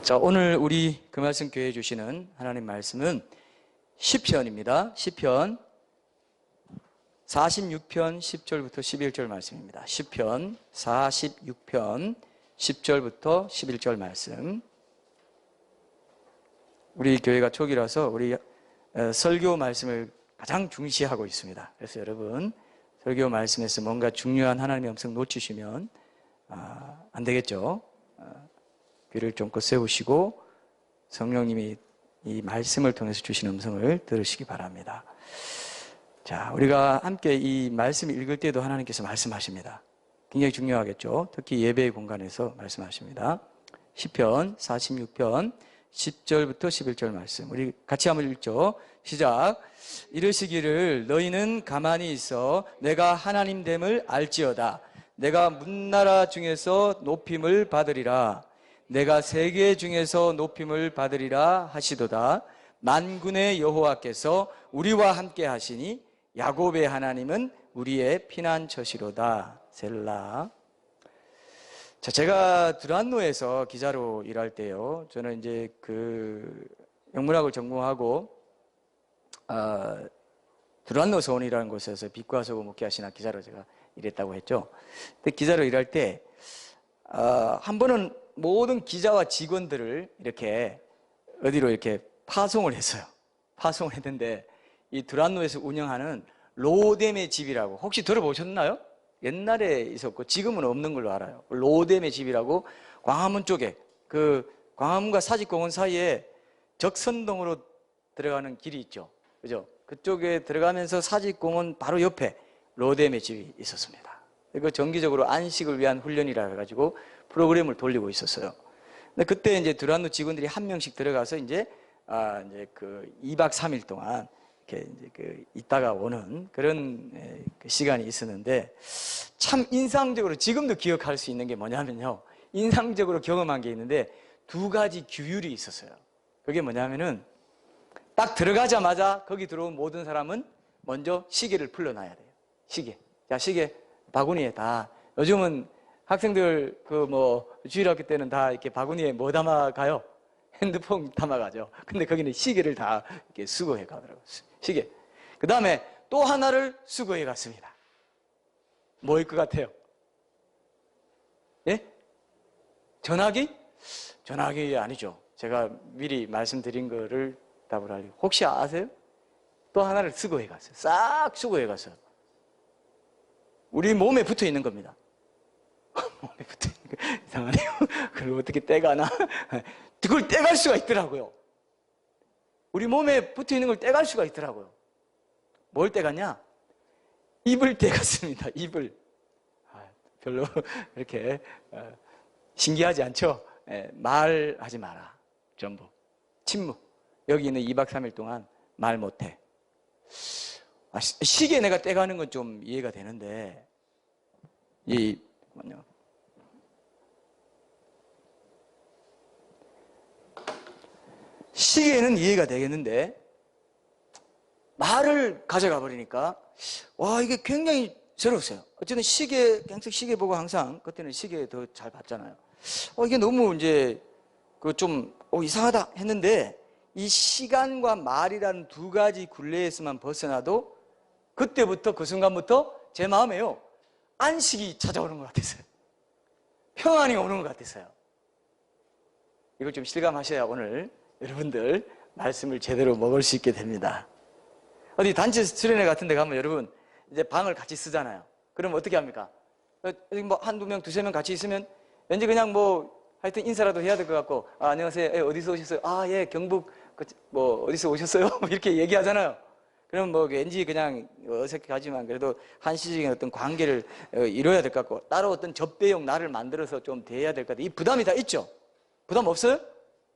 자, 오늘 우리 그 말씀 교회에 주시는 하나님 말씀은 시편입니다. 시편 46편 10절부터 11절 말씀입니다. 시편 46편 10절부터 11절 말씀. 우리 교회가 초기라서 우리 설교 말씀을 가장 중시하고 있습니다. 그래서 여러분 설교 말씀에서 뭔가 중요한 하나님의 음성 놓치시면 안 되겠죠. 귀를 쫑긋 세우시고 성령님이 이 말씀을 통해서 주신 음성을 들으시기 바랍니다. 자, 우리가 함께 이 말씀을 읽을 때도 하나님께서 말씀하십니다. 굉장히 중요하겠죠. 특히 예배의 공간에서 말씀하십니다. 시편 46편 10절부터 11절 말씀 우리 같이 한번 읽죠. 시작. 이르시기를 너희는 가만히 있어 내가 하나님됨을 알지어다. 내가 문나라 중에서 높임을 받으리라. 내가 세계 중에서 높임을 받으리라 하시도다. 만군의 여호와께서 우리와 함께 하시니 야곱의 하나님은 우리의 피난처시로다. 셀라. 자, 제가 두란노에서 기자로 일할 때요. 저는 이제 그 영문학을 전공하고 두란노 서원이라는 곳에서 빛과서고 목회하시나 기자로 제가 일했다고 했죠. 근데 기자로 일할 때 한 번은 모든 기자와 직원들을 이렇게 어디로 이렇게 파송을 했어요. 파송을 했는데 이 두란노에서 운영하는 로뎀의 집이라고 혹시 들어보셨나요? 옛날에 있었고 지금은 없는 걸로 알아요. 로뎀의 집이라고 광화문 쪽에 그 광화문과 사직공원 사이에 적선동으로 들어가는 길이 있죠. 그죠? 그쪽에 들어가면서 사직공원 바로 옆에 로뎀의 집이 있었습니다. 그 정기적으로 안식을 위한 훈련이라 해가지고 프로그램을 돌리고 있었어요. 근데 그때 이제 두란노 직원들이 한 명씩 들어가서 이제 그 2박 3일 동안 이렇게 이제 있다가 오는 그런 그 시간이 있었는데 참 인상적으로 지금도 기억할 수 있는 게 뭐냐면요. 인상적으로 경험한 게 있는데 두 가지 규율이 있었어요. 그게 뭐냐면은 딱 들어가자마자 거기 들어온 모든 사람은 먼저 시계를 풀러놔야 돼요. 시계. 자, 시계 바구니에 다. 요즘은 학생들 주일학교 때는 다 이렇게 바구니에 뭐 담아가요? 핸드폰 담아가죠. 근데 거기는 시계를 다 이렇게 수거해 가더라고요. 시계. 그 다음에 또 하나를 수거해 갔습니다. 뭐일 것 같아요? 예? 전화기? 전화기 아니죠. 제가 미리 말씀드린 거를 답을 하려고. 혹시 아세요? 또 하나를 수거해 갔어요. 싹 수거해 갔어요. 우리 몸에 붙어 있는 겁니다. 몸에 붙어 있는 거 이상하네요. 그걸 어떻게 떼가나? 그걸 떼갈 수가 있더라고요. 우리 몸에 붙어 있는 걸 떼갈 수가 있더라고요. 뭘 떼갔냐? 입을 떼갔습니다. 입을. 별로 그렇게 신기하지 않죠? 말하지 마라. 전부. 침묵. 여기 있는 2박 3일 동안 말 못해. 시계 내가 떼가는 건 좀 이해가 되는데, 시계는 이해가 되겠는데, 말을 가져가 버리니까, 와, 이게 굉장히 새로웠어요. 어쨌든 계속 시계 보고 항상, 그때는 시계 더 잘 봤잖아요. 이게 너무 이제, 이상하다 했는데, 이 시간과 말이라는 두 가지 굴레에서만 벗어나도 그때부터 그 순간부터 제 마음에요 안식이 찾아오는 것 같았어요. 평안이 오는 것 같았어요. 이걸 좀 실감하셔야 오늘 여러분들 말씀을 제대로 먹을 수 있게 됩니다. 어디 단체 수련회 같은 데 가면 여러분 이제 방을 같이 쓰잖아요. 그러면 어떻게 합니까? 한두 명, 두세 명 같이 있으면 왠지 그냥 하여튼 인사라도 해야 될 것 같고, 안녕하세요. 어디서 오셨어요? 예, 경북, 어디서 오셨어요? 이렇게 얘기하잖아요. 그럼 왠지 그냥 어색하지만 그래도 한시적인 어떤 관계를 이뤄야 될 것 같고, 따로 어떤 접대용 나를 만들어서 좀 대해야 될 것 같아요. 이 부담이 다 있죠? 부담 없어요?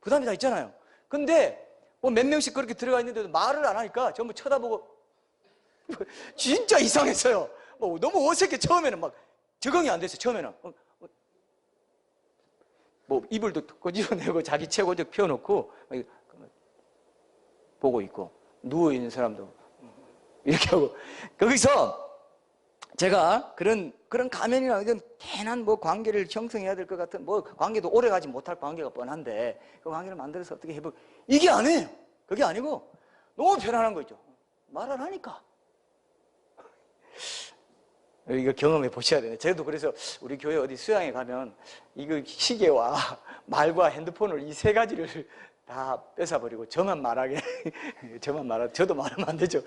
부담이 다 있잖아요. 근데 몇 명씩 그렇게 들어가 있는데도 말을 안 하니까 전부 쳐다보고, 진짜 이상했어요. 너무 어색해. 처음에는 적응이 안 됐어요. 처음에는. 입을 끄집어내고 자기 최고적 펴놓고 보고 있고, 누워있는 사람도 이렇게 하고. 거기서 제가 그런 가면이나 이런 괜한 뭐 관계를 형성해야 될 것 같은 뭐 관계도 오래 가지 못할 관계가 뻔한데 그 관계를 만들어서 어떻게 해볼 이게 아니에요. 그게 아니고 너무 편안한 거 있죠. 말을 하니까. 이거 경험해 보셔야 되네. 저도 그래서 우리 교회 어디 수양에 가면 이거 시계와 말과 핸드폰을 이 세 가지를 다 뺏어버리고 저만 말하게 저도 말하면 안 되죠.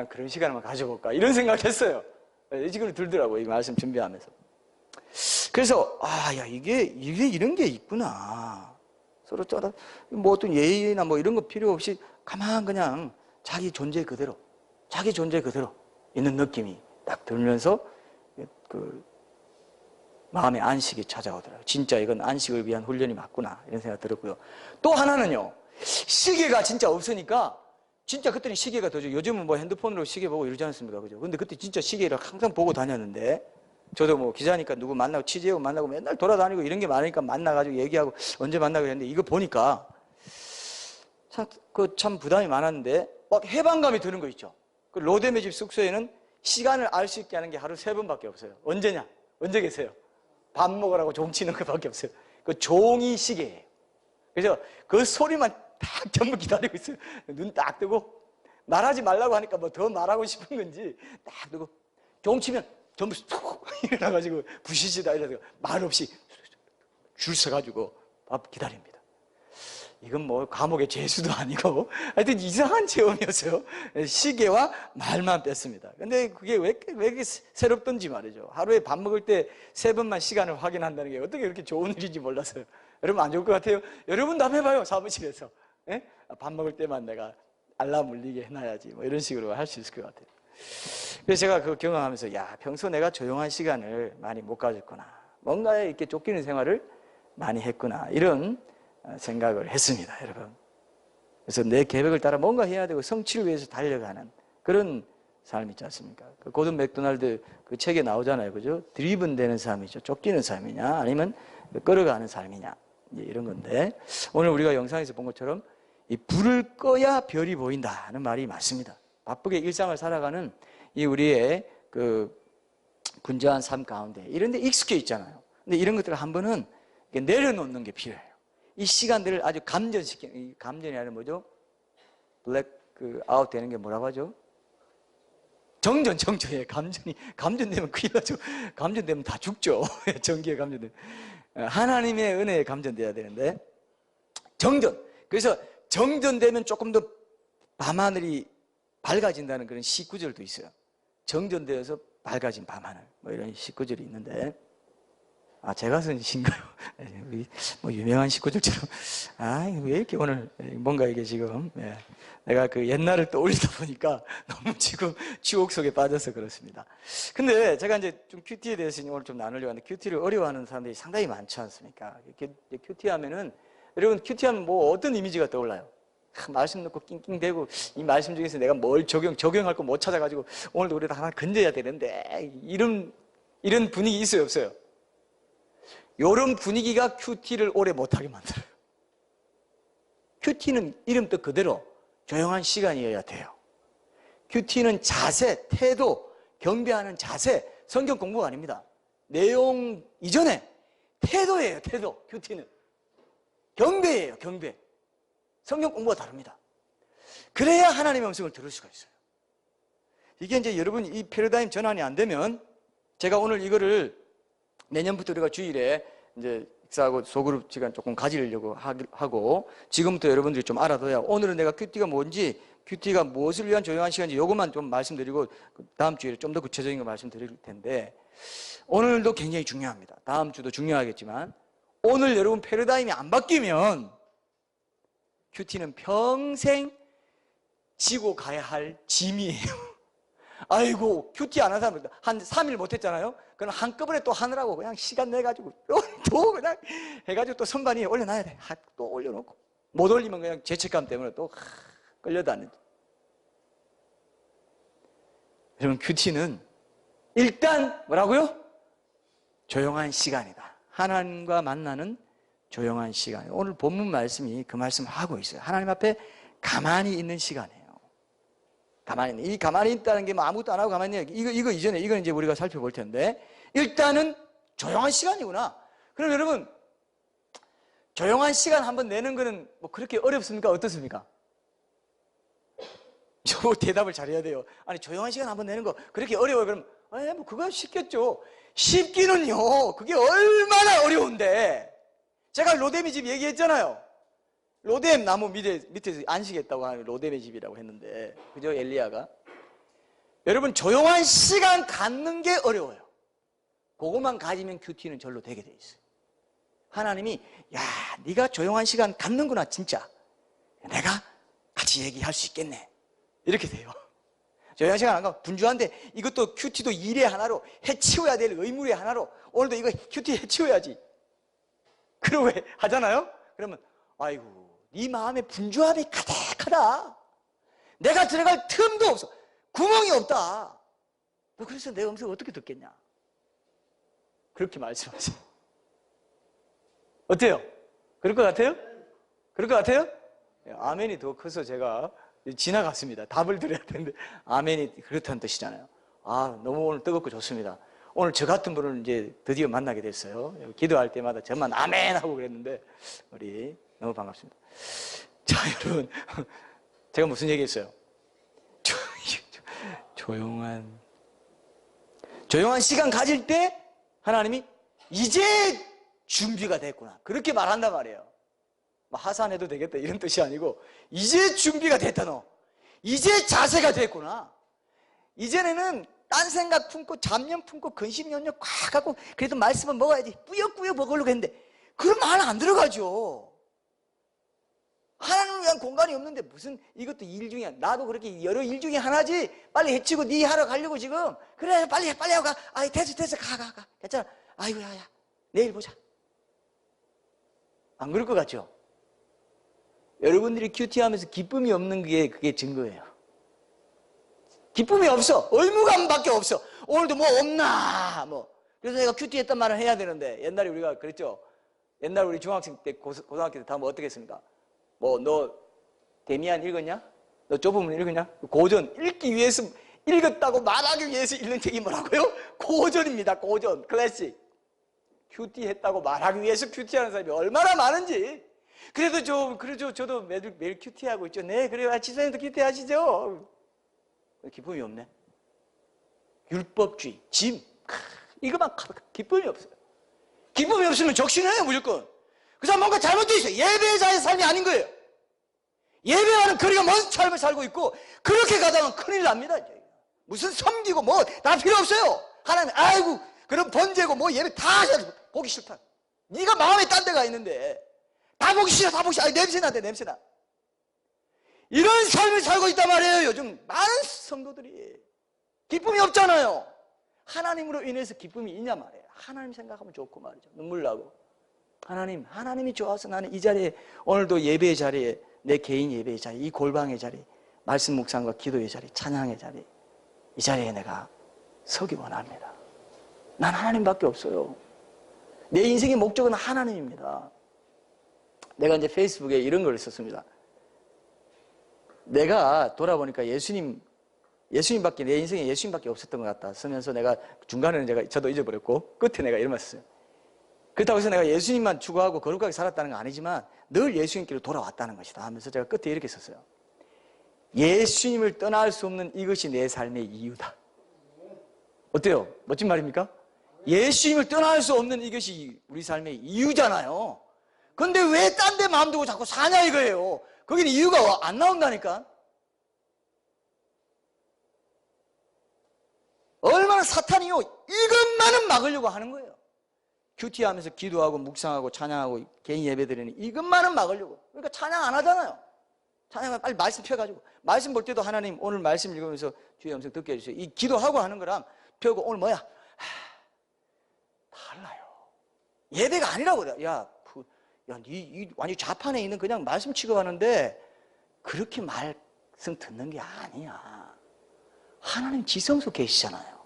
그런 시간을 가져볼까 이런 생각했어요. 지금 들더라고요. 이 말씀 준비하면서. 그래서 야 이게 이런 게 있구나. 서로 뭐 어떤 예의나 뭐 이런 거 필요 없이 가만 그냥 자기 존재 그대로 있는 느낌이 딱 들면서 그 마음의 안식이 찾아오더라고요. 진짜 이건 안식을 위한 훈련이 맞구나 이런 생각 들었고요. 또 하나는요. 시계가 진짜 없으니까 진짜 그때는 시계가 더죠. 요즘은 뭐 핸드폰으로 시계 보고 이러지 않습니까? 그죠? 근데 그때 진짜 시계를 항상 보고 다녔는데 저도 뭐 기자니까 누구 만나고 취재하고 만나고 맨날 돌아다니고 이런 게 많으니까 만나가지고 얘기하고 언제 만나고 했는데 이거 보니까 참 부담이 많았는데 막 해방감이 드는 거 있죠. 그 로뎀의 집 숙소에는 시간을 알 수 있게 하는 게 하루 3번밖에 없어요. 언제냐? 언제 계세요? 밥 먹으라고 종 치는 것밖에 없어요. 그 종이 시계예요. 그래서 그 소리만 딱 전부 기다리고 있어요. 눈 딱 뜨고 말하지 말라고 하니까 뭐 더 말하고 싶은 건지 딱 뜨고 종 치면 전부 툭 일어나가지고 부시시다 이래서 말 없이 줄 서가지고 밥 기다립니다. 이건 뭐 감옥의 죄수도 아니고 하여튼 이상한 체험이었어요. 시계와 말만 뺐습니다. 근데 그게 왜 이렇게 새롭던지 말이죠. 하루에 밥 먹을 때 3번만 시간을 확인한다는 게 어떻게 그렇게 좋은 일인지 몰랐어요. 여러분 안 좋을 것 같아요? 여러분도 한번 해봐요. 사무실에서. 예? 밥 먹을 때만 내가 알람 울리게 해놔야지 뭐 이런 식으로 할 수 있을 것 같아요. 그래서 제가 그거 경험하면서 야 평소 내가 조용한 시간을 많이 못 가졌구나. 뭔가에 이렇게 쫓기는 생활을 많이 했구나. 이런 생각을 했습니다, 여러분. 그래서 내 계획을 따라 뭔가 해야 되고 성취를 위해서 달려가는 그런 삶이 있지 않습니까? 그 고든 맥도날드 그 책에 나오잖아요, 그죠? 드리븐 되는 삶이죠. 쫓기는 삶이냐, 아니면 끌어가는 삶이냐, 이제 이런 건데 오늘 우리가 영상에서 본 것처럼 이 불을 꺼야 별이 보인다는 말이 맞습니다. 바쁘게 일상을 살아가는 이 우리의 그 분주한 삶 가운데 이런 데 익숙해 있잖아요. 근데 이런 것들을 한 번은 내려놓는 게 필요해요. 이 시간들을 아주 감전시키는, 감전이 아니라 뭐죠? 아웃 되는 게 뭐라고 하죠? 정전이에요. 감전되면 큰일 나죠. 감전되면 다 죽죠. 전기에 감전되면. 하나님의 은혜에 감전돼야 되는데, 그래서 정전되면 조금 더 밤하늘이 밝아진다는 그런 시구절도 있어요. 정전되어서 밝아진 밤하늘. 뭐 이런 시구절이 있는데, 제가 쓴 시인가요? 뭐 유명한 시구절처럼. 왜 이렇게 오늘 뭔가 이게 지금 내가 그 옛날을 떠올리다 보니까 너무 지금 추억 속에 빠져서 그렇습니다. 근데 제가 이제 좀 큐티에 대해서 오늘 좀 나누려고 하는데 큐티를 어려워하는 사람들이 상당히 많지 않습니까? 큐티 하면은 여러분 큐티 하면 뭐 어떤 이미지가 떠올라요? 말씀 넣고 낑낑대고 이 말씀 중에서 내가 뭘 적용할 거 못 찾아가지고 오늘도 우리 다 하나 건져야 되는데 이런 분위기 있어요, 없어요? 이런 분위기가 큐티를 오래 못하게 만들어요. 큐티는 이름도 그대로 조용한 시간이어야 돼요. 큐티는 자세, 태도, 경배하는 자세, 성경 공부가 아닙니다. 내용 이전에 태도예요, 태도. 큐티는 경배예요, 경배. 성경 공부가 다릅니다. 그래야 하나님의 음성을 들을 수가 있어요. 이게 이제 여러분 이 패러다임 전환이 안 되면 제가 오늘 이거를 내년부터 우리가 주일에 이제 식사하고 소그룹 시간 조금 가지려고 하고 지금부터 여러분들이 좀 알아둬야 오늘은 내가 큐티가 뭔지 큐티가 무엇을 위한 조용한 시간인지 요것만 좀 말씀드리고 다음 주에 좀 더 구체적인 거 말씀드릴 텐데 오늘도 굉장히 중요합니다. 다음 주도 중요하겠지만 오늘 여러분 패러다임이 안 바뀌면 큐티는 평생 지고 가야 할 짐이에요. 아이고 큐티 안 한 사람들 한 3일 못했잖아요. 그럼 한꺼번에 또 하느라고 그냥 시간 내가지고 또 그냥 해가지고 또 선반 위에 올려놔야 돼. 또 올려놓고 못 올리면 그냥 죄책감 때문에 또 끌려다니죠. 여러분 큐티는 일단 뭐라고요? 조용한 시간이다. 하나님과 만나는 조용한 시간. 오늘 본문 말씀이 그 말씀을 하고 있어요. 하나님 앞에 가만히 있는 시간이에요. 가만히 있는. 이 가만히 있다는 게 뭐 아무것도 안 하고 가만히 있는. 이거 이전에, 이건 이제 우리가 살펴볼 텐데. 일단은 조용한 시간이구나. 그럼 여러분, 조용한 시간 한번 내는 거는 뭐 그렇게 어렵습니까? 어떻습니까? 저 대답을 잘해야 돼요. 아니, 조용한 시간 한번 내는 거 그렇게 어려워요? 그럼, 뭐 그거 쉽겠죠. 쉽기는요, 그게 얼마나 어려운데. 제가 로뎀의 집 얘기했잖아요. 로뎀 나무 밑에서 안식했다고 하는 로뎀의 집이라고 했는데, 그죠? 엘리야가. 여러분, 조용한 시간 갖는 게 어려워요. 그것만 가지면 큐티는 절로 되게 돼 있어요. 하나님이, 야, 네가 조용한 시간 갖는구나, 진짜. 내가 같이 얘기할 수 있겠네. 이렇게 돼요. 조용한 시간 안 가면 분주한데, 이것도 큐티도 일의 하나로 해치워야 될 의무의 하나로, 오늘도 이거 큐티 해치워야지. 그러고 하잖아요? 그러면, 아이고, 네 마음에 분주함이 가득하다. 내가 들어갈 틈도 없어. 구멍이 없다. 너 그래서 내 음성을 어떻게 듣겠냐? 그렇게 말씀하세요. 어때요? 그럴 것 같아요? 그럴 것 같아요? 아멘이 더 커서 제가 지나갔습니다. 답을 드려야 되는데, 아멘이 그렇다는 뜻이잖아요. 아, 너무 오늘 뜨겁고 좋습니다. 오늘 저 같은 분을 이제 드디어 만나게 됐어요. 기도할 때마다 저만 아멘 하고 그랬는데, 우리 너무 반갑습니다. 자, 여러분, 제가 무슨 얘기 했어요? 조용한 시간 가질 때 하나님이 이제 준비가 됐구나, 그렇게 말한단 말이에요. 하산해도 되겠다 이런 뜻이 아니고, 이제 준비가 됐다. 너 이제 자세가 됐구나. 이전에는 딴 생각 품고 잡념 품고 근심연력 꽉 갖고 그래도 말씀은 먹어야지 꾸역꾸역 먹으려고 했는데, 그런 말 안 들어가죠. 하나님을 위한 공간이 없는데 무슨 이것도 일 중에, 나도 그렇게 여러 일 중에 하나지. 빨리 해치고 네 하러 가려고 지금. 그래, 빨리 하고 가. 아이, 됐어 가 괜찮아. 아이고, 야 내일 보자. 안 그럴 것 같죠? 여러분들이 큐티하면서 기쁨이 없는 게 그게 증거예요. 기쁨이 없어. 의무감밖에 없어. 오늘도 뭐 없나 뭐. 그래서 내가 큐티했단 말을 해야 되는데, 옛날에 우리가 그랬죠. 옛날 우리 중학생 때 고등학교 때 다 뭐 어떻게 했습니까? 뭐 너 데미안 읽었냐? 너 좁으면 읽었냐? 고전 읽기 위해서, 읽었다고 말하기 위해서 읽는 책이 뭐라고요? 고전입니다. 고전, 클래식. 큐티했다고 말하기 위해서 큐티하는 사람이 얼마나 많은지. 그래도 저도 매일 큐티하고 있죠. 네, 그래요. 지사님도 큐티하시죠. 기쁨이 없네. 율법주의, 짐, 이거만 기쁨이 없어요. 기쁨이 없으면 적신해요, 무조건. 그 사람 뭔가 잘못되어 있어요. 예배자의 삶이 아닌 거예요. 예배와는 거리가 먼 삶을 살고 있고, 그렇게 가다가 큰일 납니다. 이제. 무슨 섬기고 뭐 다 필요 없어요. 하나님, 아이고, 그럼 번제고 뭐 예배 다 하셔도 보기 싫다. 네가 마음에 딴 데가 있는데 다 보기 싫어. 아이, 냄새나. 이런 삶을 살고 있단 말이에요. 요즘 많은 성도들이 기쁨이 없잖아요. 하나님으로 인해서 기쁨이 있냐 말이에요. 하나님 생각하면 좋고 말이죠. 눈물 나고. 하나님이 좋아서 나는 이 자리에, 오늘도 예배의 자리에, 내 개인 예배의 자리, 이 골방의 자리, 말씀 묵상과 기도의 자리, 찬양의 자리, 이 자리에 내가 서기 원합니다. 난 하나님밖에 없어요. 내 인생의 목적은 하나님입니다. 내가 이제 페이스북에 이런 걸 썼습니다. 내가 돌아보니까 예수님밖에, 내 인생에 예수님밖에 없었던 것 같다 쓰면서, 내가 중간에는 저도 잊어버렸고 끝에 내가 이런 말 썼어요. 그렇다고 해서 내가 예수님만 추구하고 거룩하게 살았다는 건 아니지만 늘 예수님께로 돌아왔다는 것이다 하면서 제가 끝에 이렇게 썼어요. 예수님을 떠날 수 없는 이것이 내 삶의 이유다. 어때요? 멋진 말입니까? 예수님을 떠날 수 없는 이것이 우리 삶의 이유잖아요. 근데 왜 딴 데 마음 두고 자꾸 사냐 이거예요. 거기는 이유가 안 나온다니까. 얼마나 사탄이요, 이것만은 막으려고 하는 거예요. 큐티하면서 기도하고 묵상하고 찬양하고 개인 예배 드리는 이것만은 막으려고. 그러니까 찬양 안 하잖아요. 찬양은 빨리 말씀 펴가지고, 말씀 볼 때도 하나님 오늘 말씀 읽으면서 주의 음성 듣게 해주세요. 이 기도하고 하는 거랑 펴고 오늘 뭐야? 달라요. 예배가 아니라고 그래. 니 완전 좌판에 있는 그냥 말씀 취급하는데 그렇게 말씀 듣는 게 아니야. 하나님 지성소 계시잖아요.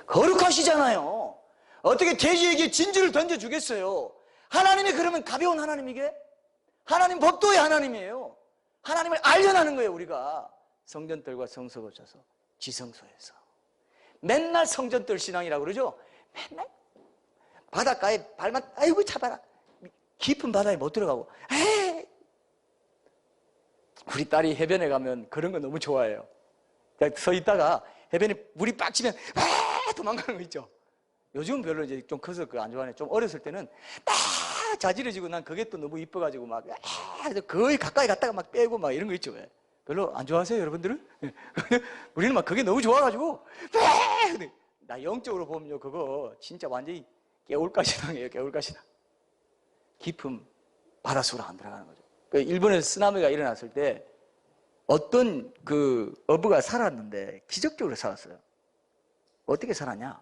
거룩하시잖아요. 어떻게 돼지에게 진주를 던져주겠어요? 하나님이 그러면 가벼운 하나님이게? 하나님 법도의 하나님이에요. 하나님을 알려나는 거예요, 우리가. 성전들과 성소가 없어서 지성소에서. 맨날 성전들 신앙이라고 그러죠. 맨날 바닷가에 발만 아이고 차봐라. 깊은 바다에 못 들어가고 에이. 우리 딸이 해변에 가면 그런 거 너무 좋아해요. 서 있다가 해변에 물이 빡 치면 도망가는 거 있죠. 요즘은 별로 이제 좀 커서 그거 안 좋아하네. 좀 어렸을 때는 딱 자지러지고 난 그게 또 너무 이뻐가지고 막 거의 가까이 갔다가 막 빼고 막 이런 거 있죠. 왜? 별로 안 좋아하세요, 여러분들은? 우리는 막 그게 너무 좋아가지고 나 영적으로 보면요, 그거 진짜 완전히 개울가시당이에요. 개울가시당. 깊은 바닷속으로 안 들어가는 거죠. 일본에서 쓰나미가 일어났을 때 어떤 그 어부가 살았는데 기적적으로 살았어요. 어떻게 살았냐?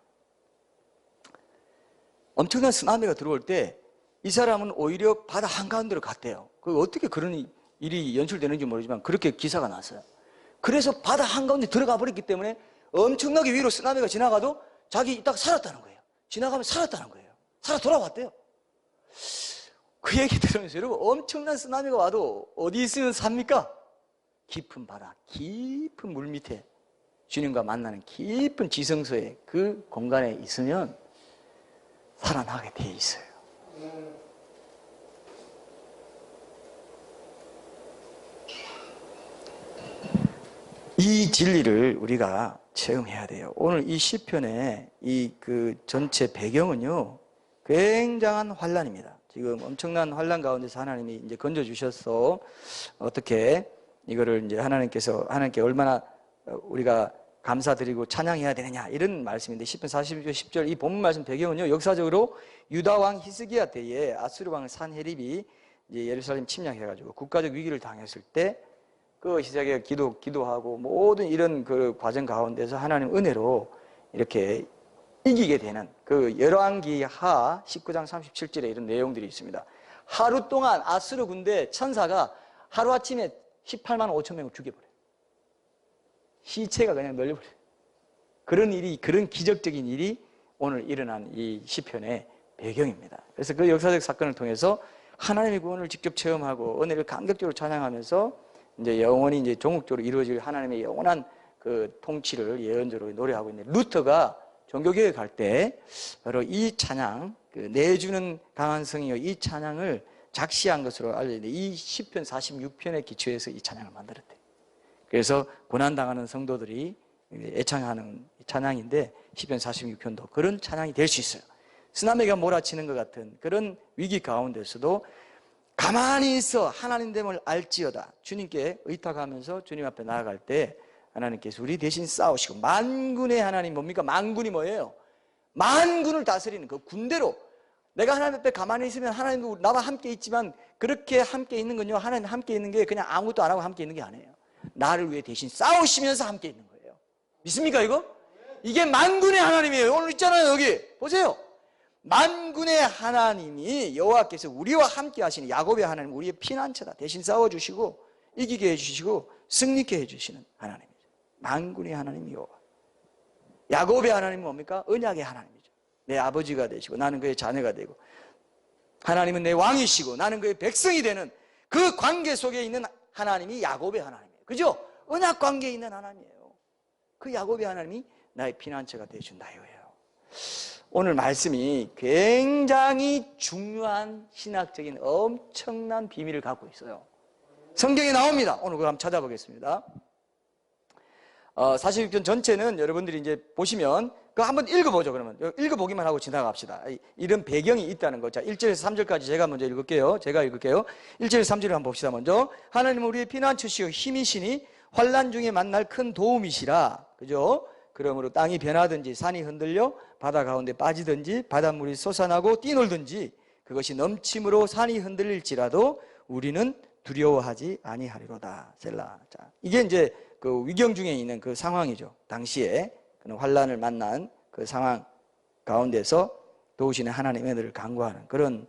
엄청난 쓰나미가 들어올 때 이 사람은 오히려 바다 한가운데로 갔대요. 어떻게 그런 일이 연출되는지 모르지만 그렇게 기사가 났어요. 그래서 바다 한가운데 들어가 버렸기 때문에 엄청나게 위로 쓰나미가 지나가도 자기 딱 살았다는 거예요. 지나가면 살았다는 거예요. 살아 돌아왔대요. 그 얘기 들으면서 여러분, 엄청난 쓰나미가 와도 어디 있으면 삽니까? 깊은 바다, 깊은 물 밑에 주님과 만나는 깊은 지성소에 그 공간에 있으면 살아나게 돼 있어요. 이 진리를 우리가 체험해야 돼요. 오늘 이 시편의 이 그 전체 배경은요, 굉장한 환란입니다. 지금 엄청난 환란 가운데서 하나님이 이제 건져 주셔서 어떻게 이거를 이제 하나님께 얼마나 우리가 감사드리고 찬양해야 되느냐 이런 말씀인데, 시편 42절 10절 이 본문 말씀 배경은요, 역사적으로 유다 왕 히스기야 때에 아수르 왕 산헤립이 이제 예루살렘 침략해가지고 국가적 위기를 당했을 때 그 히스기야가 기도하고 모든 이런 그 과정 가운데서 하나님 은혜로 이렇게 이기게 되는 그 열왕기하 19장 37절에 이런 내용들이 있습니다. 하루 동안 아수르 군대 천사가 하루아침에 18만 5천 명을 죽여버려요. 시체가 그냥 널려버려요. 그런 기적적인 일이 오늘 일어난 이 시편의 배경입니다. 그래서 그 역사적 사건을 통해서 하나님의 구원을 직접 체험하고 은혜를 감격적으로 찬양하면서 이제 영원히 이제 종국적으로 이루어질 하나님의 영원한 그 통치를 예언적으로 노래하고 있는 루터가 종교개혁 할 때 바로 이 찬양, 그 내주는 강한 성이여, 이 찬양을 작시한 것으로 알려져 있는데, 이 시편 46편에 기초해서 이 찬양을 만들었대요. 그래서 고난당하는 성도들이 애창하는 찬양인데, 시편 46편도 그런 찬양이 될 수 있어요. 쓰나미가 몰아치는 것 같은 그런 위기 가운데서도 가만히 있어 하나님됨을 알지어다, 주님께 의탁하면서 주님 앞에 나아갈 때 하나님께서 우리 대신 싸우시고, 만군의 하나님 뭡니까? 만군이 뭐예요? 만군을 다스리는 그 군대로, 내가 하나님 앞에 가만히 있으면 하나님도 나와 함께 있지만, 그렇게 함께 있는 건요, 하나님 함께 있는 게 그냥 아무것도 안 하고 함께 있는 게 아니에요. 나를 위해 대신 싸우시면서 함께 있는 거예요. 믿습니까 이거? 이게 만군의 하나님이에요. 오늘 있잖아요, 여기 보세요. 만군의 하나님이 여호와께서 우리와 함께 하시는 야곱의 하나님, 우리의 피난처다. 대신 싸워주시고 이기게 해주시고 승리케 해주시는 하나님이죠. 만군의 하나님 여호와. 야곱의 하나님은 뭡니까? 언약의 하나님이죠. 내 아버지가 되시고 나는 그의 자녀가 되고, 하나님은 내 왕이시고 나는 그의 백성이 되는 그 관계 속에 있는 하나님이 야곱의 하나님이에요. 그죠? 언약 관계에 있는 하나님이에요. 그 야곱의 하나님이 나의 피난처가 되어준다요예요. 오늘 말씀이 굉장히 중요한 신학적인 엄청난 비밀을 갖고 있어요. 성경에 나옵니다. 오늘 그거 한번 찾아보겠습니다. 46편 전체는 여러분들이 이제 보시면 그거 한번 읽어보죠. 그러면 읽어보기만 하고 지나갑시다. 이런 배경이 있다는 거. 자, 1절에서 3절까지 제가 먼저 읽을게요. 1절에서 3절을 한번 봅시다. 먼저, 하나님은 우리의 피난처시요 힘이시니 환난 중에 만날 큰 도움이시라. 그죠? 그러므로 땅이 변하든지 산이 흔들려 바다 가운데 빠지든지 바닷물이 솟아나고 뛰놀든지 그것이 넘침으로 산이 흔들릴지라도 우리는 두려워하지 아니하리로다. 셀라. 자, 이게 이제 그 위경 중에 있는 그 상황이죠. 당시에 그런 환란을 만난 그 상황 가운데서 도우시는 하나님의 은혜를 간구하는 그런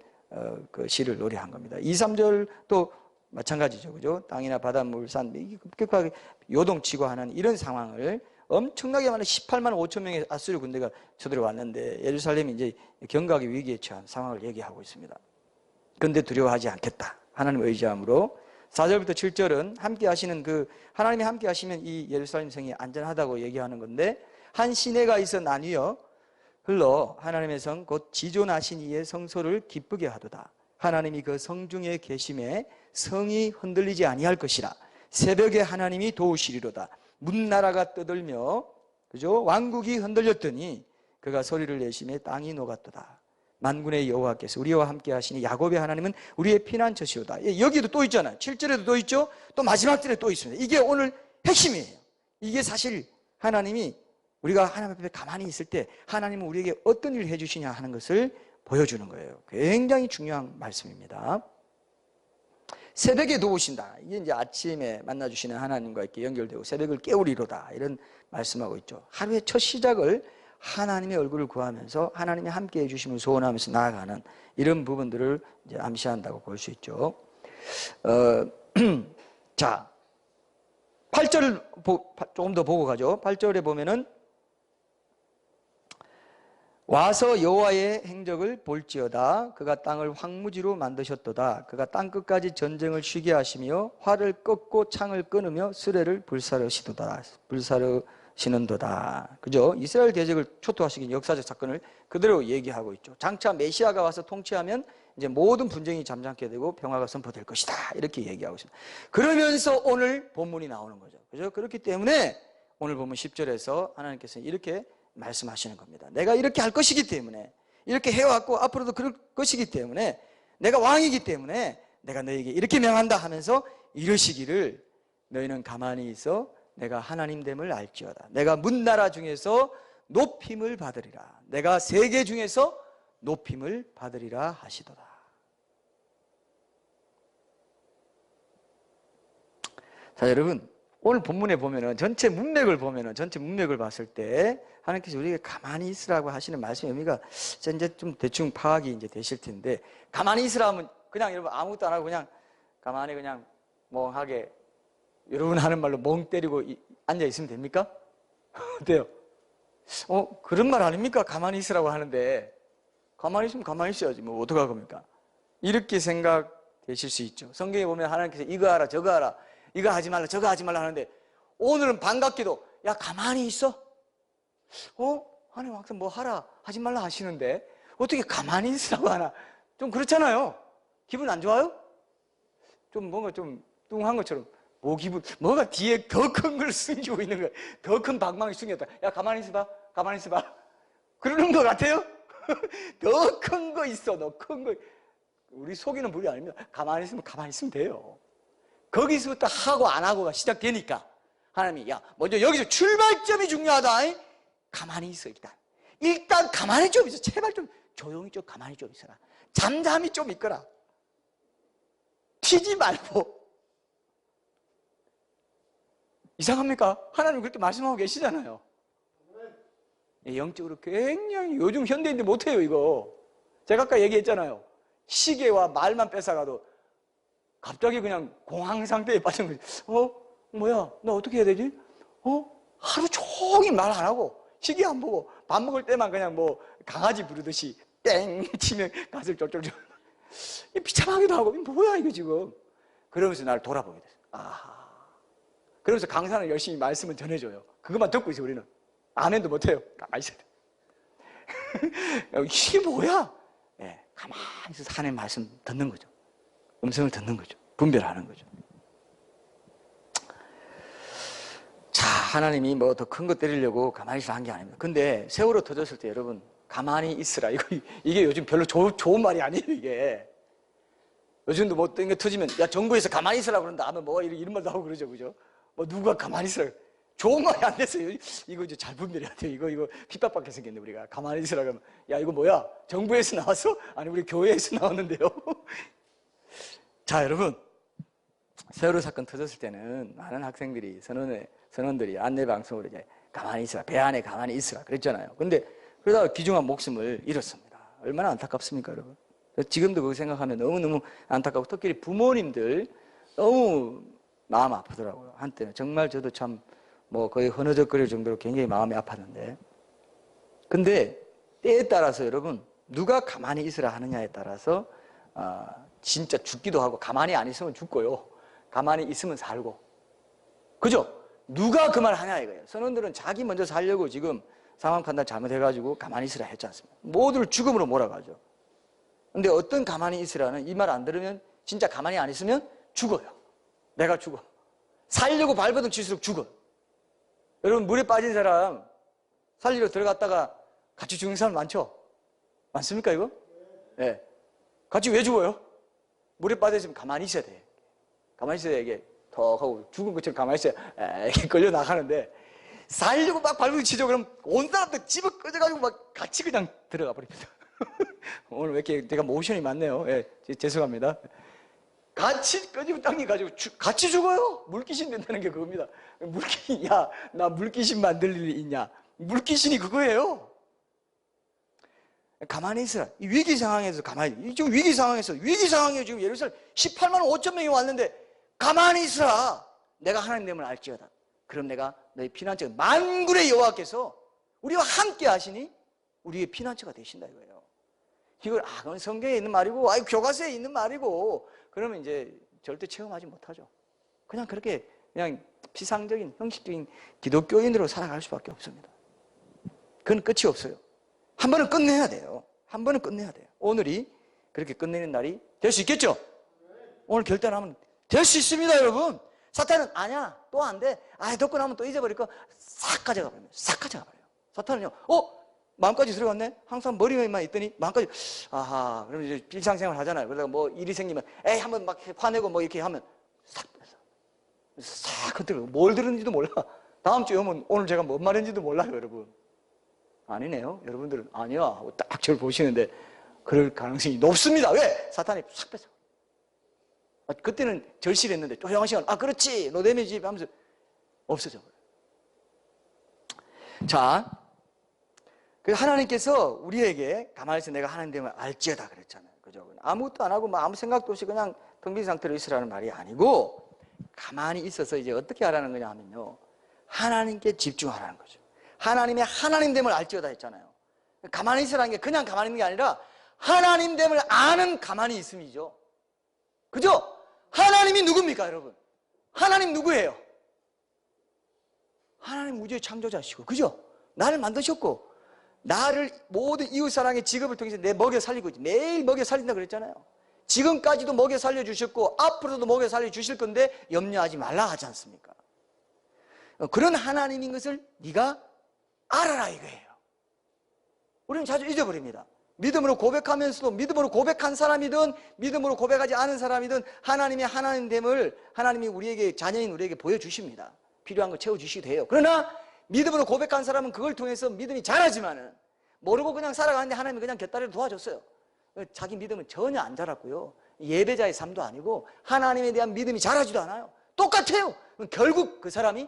그 시를 노래한 겁니다. 2, 3절도 마찬가지죠. 그죠? 땅이나 바닷물, 산, 급격하게 요동치고 하는 이런 상황을 엄청나게 많은 18만 5천 명의 아수르 군대가 쳐들어왔는데 예루살렘이 이제 경각의 위기에 처한 상황을 얘기하고 있습니다. 그런데 두려워하지 않겠다. 하나님을 의지함으로 4절부터 7절은 함께 하시는 하나님이 함께 하시면 이 예루살렘 성이 안전하다고 얘기하는 건데, 한 시내가 있어 나뉘어 흘러 하나님의 성 곧 지존하신 이의 성소를 기쁘게 하도다. 하나님이 그 성 중에 계심에 성이 흔들리지 아니할 것이라. 새벽에 하나님이 도우시리로다. 문나라가 떠들며, 그죠? 왕국이 흔들렸더니 그가 소리를 내심에 땅이 녹았도다. 만군의 여호와께서 우리와 함께 하시니 야곱의 하나님은 우리의 피난처시로다. 여기도 또 있잖아요. 7절에도 또 있죠. 또 마지막 절에 또 있습니다. 이게 오늘 핵심이에요. 이게 사실 하나님이, 우리가 하나님 앞에 가만히 있을 때 하나님은 우리에게 어떤 일을 해주시냐 하는 것을 보여주는 거예요. 굉장히 중요한 말씀입니다. 새벽에 도우신다. 이게 이제 아침에 만나주시는 하나님과 이렇게 연결되고 새벽을 깨우리로다, 이런 말씀하고 있죠. 하루의 첫 시작을 하나님의 얼굴을 구하면서 하나님이 함께 해주심을 소원하면서 나아가는 이런 부분들을 이제 암시한다고 볼 수 있죠. 자, 8절을 조금 더 보고 가죠. 8절에 보면은 와서 여호와의 행적을 볼지어다. 그가 땅을 황무지로 만드셨도다. 그가 땅끝까지 전쟁을 쉬게 하시며 활을 꺾고 창을 끊으며 수레를 불사르시는도다. 그죠? 이스라엘 대적을 초토화시킨 역사적 사건을 그대로 얘기하고 있죠. 장차 메시아가 와서 통치하면 이제 모든 분쟁이 잠잠게 되고 평화가 선포될 것이다, 이렇게 얘기하고 있습니다. 그러면서 오늘 본문이 나오는 거죠. 그죠? 그렇기 때문에 오늘 본문 10절에서 하나님께서 이렇게 말씀하시는 겁니다. 내가 이렇게 할 것이기 때문에, 이렇게 해왔고 앞으로도 그럴 것이기 때문에, 내가 왕이기 때문에 내가 너에게 이렇게 명한다 하면서 이러시기를, 너희는 가만히 있어 내가 하나님됨을 알지어다. 내가 문나라 중에서 높임을 받으리라. 내가 세계 중에서 높임을 받으리라 하시도다. 자, 여러분, 오늘 본문에 보면은 전체 문맥을 봤을 때 하나님께서 우리에게 가만히 있으라고 하시는 말씀의 의미가 이제 좀 대충 파악이 이제 되실 텐데, 가만히 있으라면 그냥 여러분 아무것도 안 하고 그냥 가만히 그냥 멍하게, 여러분 하는 말로 멍 때리고 앉아 있으면 됩니까? 어때요? 그런 말 아닙니까? 가만히 있으라고 하는데, 가만히 있으면 가만히 있어야지 뭐 어떡할 겁니까? 이렇게 생각되실 수 있죠. 성경에 보면 하나님께서 이거 하라 저거 하라, 이거 하지 말라 저거 하지 말라 하는데, 오늘은 반갑게도 야 가만히 있어? 하나님 항상 뭐 하라 하지 말라 하시는데 어떻게 가만히 있으라고 하나? 좀 그렇잖아요. 기분 안 좋아요? 좀 뭔가 좀 뚱한 것처럼, 뭐가 뒤에 더 큰 걸 숨기고 있는 거야. 더 큰 방망이 숨겼다. 야 가만히 있어봐, 가만히 있어봐, 그러는 것 같아요? 더 큰 거 있어, 더 큰 거. 우리 속이는 분이 아닙니다. 가만히 있으면 돼요. 거기서부터 하고 안 하고가 시작되니까 하나님이, 야 먼저 여기서 출발점이 중요하다. 가만히 있어. 일단 가만히 좀 있어. 제발 좀 조용히 좀 가만히 좀 있어라. 잠잠히 좀 있거라. 튀지 말고. 이상합니까? 하나님 그렇게 말씀하고 계시잖아요. 영적으로 굉장히, 요즘 현대인들 못해요 이거. 제가 아까 얘기했잖아요. 시계와 말만 뺏어가도 갑자기 그냥 공황 상태에 빠진 거지. 뭐야, 나 어떻게 해야 되지? 하루 종일 말 안 하고 시계 안 보고 밥 먹을 때만 그냥 뭐 강아지 부르듯이 땡 치면 가슴 쫄쫄쫄, 비참하기도 하고, 뭐야 이거 지금. 그러면서 나를 돌아보게 됐어요. 아하. 그러면서 강사는 열심히 말씀을 전해줘요. 그것만 듣고 있어. 우리는 아멘도 못해요. 가만히 있어야 돼. 이게 뭐야? 가만히 있어서 하나님 말씀 듣는 거죠. 음성을 듣는 거죠. 분별하는 거죠. 자, 하나님이 뭐 더 큰 거 때리려고 가만히 있으라 한 게 아닙니다. 근데 세월호 터졌을 때 여러분 가만히 있으라, 이게 요즘 별로 좋은 말이 아니에요. 이게 요즘도 뭐 어떤 게 터지면 야 정부에서 가만히 있으라 그런다 하면 뭐 이런 말도 하고 그러죠. 그죠? 뭐 누가 가만히 있으라, 좋은 말이 안 됐어요. 이거 이제 잘 분별해야 돼요. 이거 핍박받게 생겼네. 우리가 가만히 있으라 그러면, 야 이거 뭐야, 정부에서 나왔어? 아니 우리 교회에서 나왔는데요. 자, 여러분, 세월호 사건 터졌을 때는 많은 학생들이, 선원들이 안내방송으로 이제 가만히 있으라, 배 안에 가만히 있으라 그랬잖아요. 근데 그러다가 귀중한 목숨을 잃었습니다. 얼마나 안타깝습니까, 여러분? 지금도 그거 생각하면 너무너무 안타깝고, 특히 부모님들 너무 마음 아프더라고요. 한때는 정말 저도 참 뭐 거의 흐느적거릴 정도로 굉장히 마음이 아팠는데, 근데 때에 따라서 여러분 누가 가만히 있으라 하느냐에 따라서 진짜 죽기도 하고, 가만히 안 있으면 죽고요, 가만히 있으면 살고. 그죠? 누가 그 말 하냐 이거예요. 선원들은 자기 먼저 살려고 지금 상황 판단 잘못해가지고 가만히 있으라 했지 않습니까? 모두를 죽음으로 몰아가죠. 근데 어떤 가만히 있으라는 이 말 안 들으면 진짜 가만히 안 있으면 죽어요. 내가 죽어. 살려고 발버둥 칠수록 죽어. 여러분 물에 빠진 사람 살리러 들어갔다가 같이 죽는 사람 많죠? 많습니까 이거? 예. 네. 같이 왜 죽어요? 물에 빠져있으면 가만히 있어야 돼. 가만히 있어야 이게 턱 하고 죽은 것처럼 가만히 있어야 이렇게 걸려 나가는데 살려고 막 발버둥 치죠. 그럼 온 사람들 집어 꺼져가지고 막 같이 그냥 들어가 버립니다. 오늘 왜 이렇게 제가 모션이 많네요. 예, 죄송합니다. 같이 끄집어 당겨가지고 같이 죽어요. 물귀신 된다는 게 그겁니다. 물귀신, 야, 나 물귀신 만들 일이 있냐? 물귀신이 그거예요. 가만히 있으라. 이 위기 상황에서 가만히, 지금 위기 상황에 지금 예루살렘 18만 5천 명이 왔는데 가만히 있으라. 내가 하나님 됨을 알지어다. 그럼 내가 너희 피난처, 만군의 여호와께서 우리와 함께 하시니 우리의 피난처가 되신다 이거예요. 이걸 그건 성경에 있는 말이고, 교과서에 있는 말이고, 그러면 이제 절대 체험하지 못하죠. 그냥 그렇게 그냥 피상적인 형식적인 기독교인으로 살아갈 수밖에 없습니다. 그건 끝이 없어요. 한 번은 끝내야 돼요. 한 번은 끝내야 돼요. 오늘이 그렇게 끝내는 날이 될 수 있겠죠? 오늘 결단하면 될 수 있습니다, 여러분. 사탄은 아니야, 또 안 돼. 듣고 나면 또 잊어버릴 거 싹 가져가 버려요. 싹 가져가 버려요. 사탄은요, 마음까지 들어갔네? 항상 머리에만 있더니 마음까지, 아하, 그러면 이제 일상생활 하잖아요. 그러다가 뭐 일이 생기면, 한번 막 화내고 뭐 이렇게 하면 싹 뺐어. 싹 흔들고, 뭘 들었는지도 몰라. 다음 주에 오면 오늘 제가 뭔 말했는지도 몰라요, 여러분. 아니네요. 여러분들은 아니야 하고 딱 저를 보시는데 그럴 가능성이 높습니다. 왜? 사탄이 싹 뺐어. 그때는 절실했는데 조용한 시간, 그렇지, 노데미지 하면서 없어져 버려요. 자, 그 하나님께서 우리에게 가만히 있어 내가 하나님 됨을 알지어다 그랬잖아요. 그죠? 아무것도 안 하고 아무 생각도 없이 그냥 텅 빈 상태로 있으라는 말이 아니고, 가만히 있어서 이제 어떻게 하라는 거냐 하면요, 하나님께 집중하라는 거죠. 하나님의 하나님됨을 알지어다 했잖아요. 가만히 있으라는 게 그냥 가만히 있는 게 아니라 하나님됨을 아는 가만히 있음이죠. 그죠? 하나님이 누굽니까, 여러분? 하나님 누구예요? 하나님 우주의 창조자시고, 그죠? 나를 만드셨고, 나를 모든 이웃사랑의 직업을 통해서 내 먹여 살리고 있지. 매일 먹여 살린다 그랬잖아요. 지금까지도 먹여 살려주셨고 앞으로도 먹여 살려주실 건데 염려하지 말라 하지 않습니까? 그런 하나님인 것을 네가 알아라 이거예요. 우리는 자주 잊어버립니다. 믿음으로 고백하면서도 믿음으로 고백한 사람이든 믿음으로 고백하지 않은 사람이든 하나님의 하나님됨을 하나님이 우리에게, 자녀인 우리에게 보여주십니다. 필요한 거 채워주시기도 해요. 그러나 믿음으로 고백한 사람은 그걸 통해서 믿음이 자라지만은 모르고 그냥 살아가는데 하나님이 그냥 곁다리로 도와줬어요. 자기 믿음은 전혀 안 자랐고요. 예배자의 삶도 아니고 하나님에 대한 믿음이 자라지도 않아요. 똑같아요. 결국 그 사람이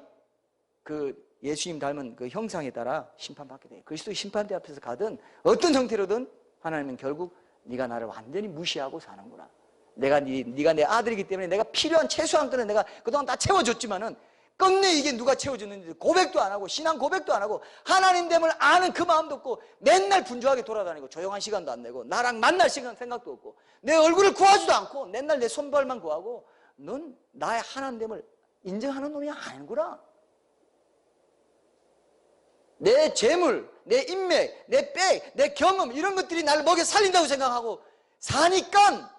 그 예수님 닮은 그 형상에 따라 심판받게 돼요. 그리스도의 심판대 앞에서 가든 어떤 형태로든 하나님은 결국 네가 나를 완전히 무시하고 사는구나. 네가 내 아들이기 때문에 내가 필요한 최소한 거는 내가 그동안 다 채워줬지만은 끝내 이게 누가 채워줬는지 고백도 안 하고 신앙 고백도 안 하고 하나님됨을 아는 그 마음도 없고 맨날 분주하게 돌아다니고 조용한 시간도 안 내고 나랑 만날 시간 생각도 없고 내 얼굴을 구하지도 않고 맨날 내 손발만 구하고 넌 나의 하나님됨을 인정하는 놈이 아니구나. 내 재물, 내 인맥, 내 백, 내 경험 이런 것들이 나를 먹여 살린다고 생각하고 사니까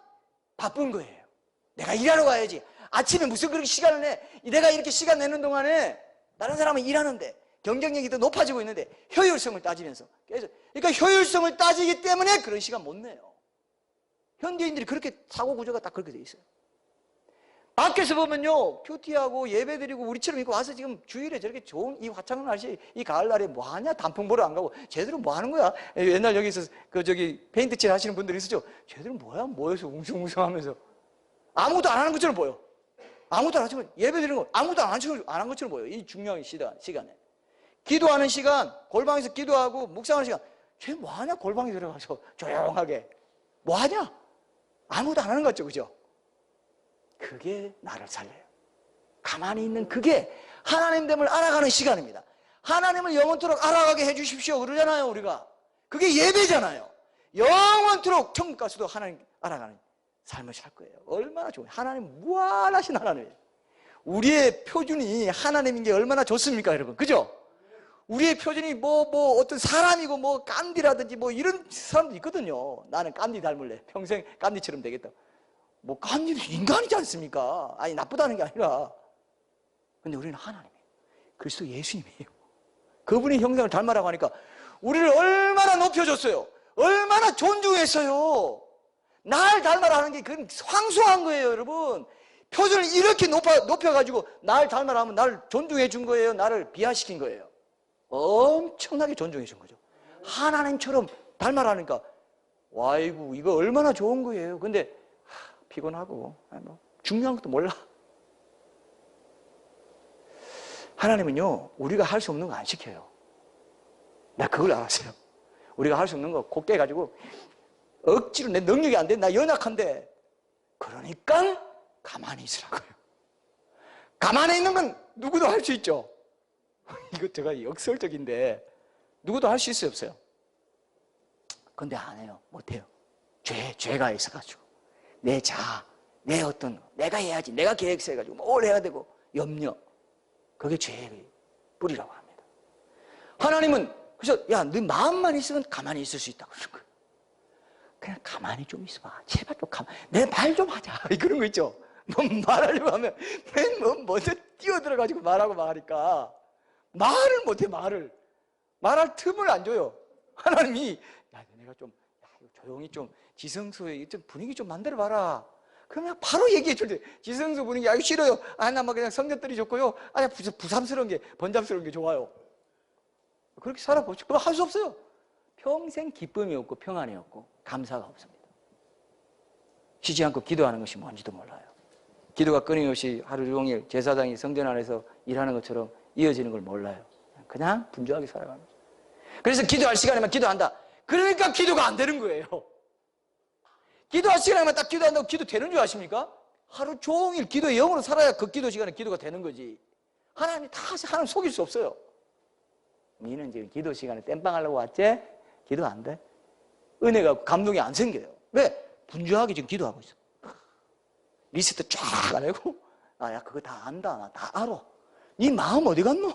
바쁜 거예요. 내가 일하러 가야지. 아침에 무슨 그렇게 시간을 내? 내가 이렇게 시간 내는 동안에 다른 사람은 일하는데 경쟁력이 더 높아지고 있는데 효율성을 따지면서 그러니까 효율성을 따지기 때문에 그런 시간 못 내요. 현대인들이 그렇게 사고 구조가 딱 그렇게 돼 있어요. 밖에서 보면요 큐티하고 예배드리고 우리처럼 입고 와서 지금 주일에 저렇게 좋은 이 화창한 날씨 이 가을날에 뭐하냐 단풍 보러 안 가고 쟤들은 뭐하는 거야? 옛날 여기서 페인트 칠 하시는 분들이 있었죠. 쟤들은 뭐야? 모여서 웅성웅성하면서 아무것도 안 하는 것처럼 보여. 아무것도 안 하지만 예배드리는 거 아무것도 안 한 것처럼 보여요. 이 중요한 시간에 기도하는 시간, 골방에서 기도하고 묵상하는 시간 쟤 뭐하냐? 골방에 들어가서 조용하게 뭐하냐? 아무것도 안 하는 것 같죠, 그죠? 그게 나를 살려요. 가만히 있는 그게 하나님됨을 알아가는 시간입니다. 하나님을 영원토록 알아가게 해주십시오 그러잖아요. 우리가 그게 예배잖아요. 영원토록 천국 가서도 하나님 알아가는 삶을 살 거예요. 얼마나 좋아요. 하나님 무한하신 하나님이에요. 우리의 표준이 하나님인 게 얼마나 좋습니까, 여러분? 그죠? 우리의 표준이 어떤 사람이고 깐디라든지 이런 사람도 있거든요. 나는 깐디 닮을래. 평생 깐디처럼 되겠다. 깐디는 인간이지 않습니까? 아니, 나쁘다는 게 아니라. 근데 우리는 하나님이에요. 그리스도 예수님이에요. 그분의 형상을 닮아라고 하니까 우리를 얼마나 높여줬어요. 얼마나 존중했어요. 날 닮아라 하는 게 그건 황소한 거예요, 여러분. 표준을 이렇게 높여가지고 날 닮아라 하면 나를 존중해 준 거예요. 나를 비하시킨 거예요. 엄청나게 존중해 준 거죠. 하나님처럼 닮아라니까 와이고 이거 얼마나 좋은 거예요. 근데 피곤하고 중요한 것도 몰라. 하나님은요, 우리가 할 수 없는 거 안 시켜요. 나 그걸 알았어요. 우리가 할 수 없는 거 곱게 해가지고 억지로 내 능력이 안 돼. 나 연약한데. 그러니까 가만히 있으라고요. 가만히 있는 건 누구도 할 수 있죠. 이거 제가 역설적인데 누구도 할 수 있어요, 없어요? 근데 안 해요. 못해요. 죄가 있어가지고 내 내가 해야지. 내가 계획서해가지고 뭘 해야 되고 염려. 그게 죄의 뿌리라고 합니다. 하나님은 그래서 네 마음만 있으면 가만히 있을 수 있다고 그러는 거예요. 그냥 가만히 좀 있어봐. 제발 좀 내 말 좀 하자. 그런 거 있죠. 말하려고 하면 먼저 뛰어들어가지고 말하고 하니까 말을 못해. 말할 틈을 안 줘요. 하나님이 내가 좀 조용히 좀 지성소에 좀 분위기 좀 만들어봐라. 그러면 바로 얘기해 줄 때 지성소 분위기 싫어요. 나 그냥 성전들이 좋고요. 부담스러운 게 번잡스러운 게 좋아요. 그렇게 살아보죠. 그거 할 수 없어요. 평생 기쁨이 없고 평안이 없고 감사가 없습니다. 쉬지 않고 기도하는 것이 뭔지도 몰라요. 기도가 끊임없이 하루 종일 제사장이 성전 안에서 일하는 것처럼 이어지는 걸 몰라요. 그냥 분주하게 살아가는 거죠. 그래서 기도할 시간에만 기도한다. 그러니까 기도가 안 되는 거예요. 기도할 시간에만 딱 기도한다고 기도 되는 줄 아십니까? 하루 종일 기도의 영으로 살아야 그 기도 시간에 기도가 되는 거지. 하나님 속일 수 없어요. 니는 지금 기도 시간에 땜빵 하려고 왔지? 기도 안 돼? 은혜가 감동이 안 생겨요. 왜? 분주하게 지금 기도하고 있어. 리스트 쫙 안 하고 그거 다 안다. 나 다 알아. 네 마음 어디 갔노?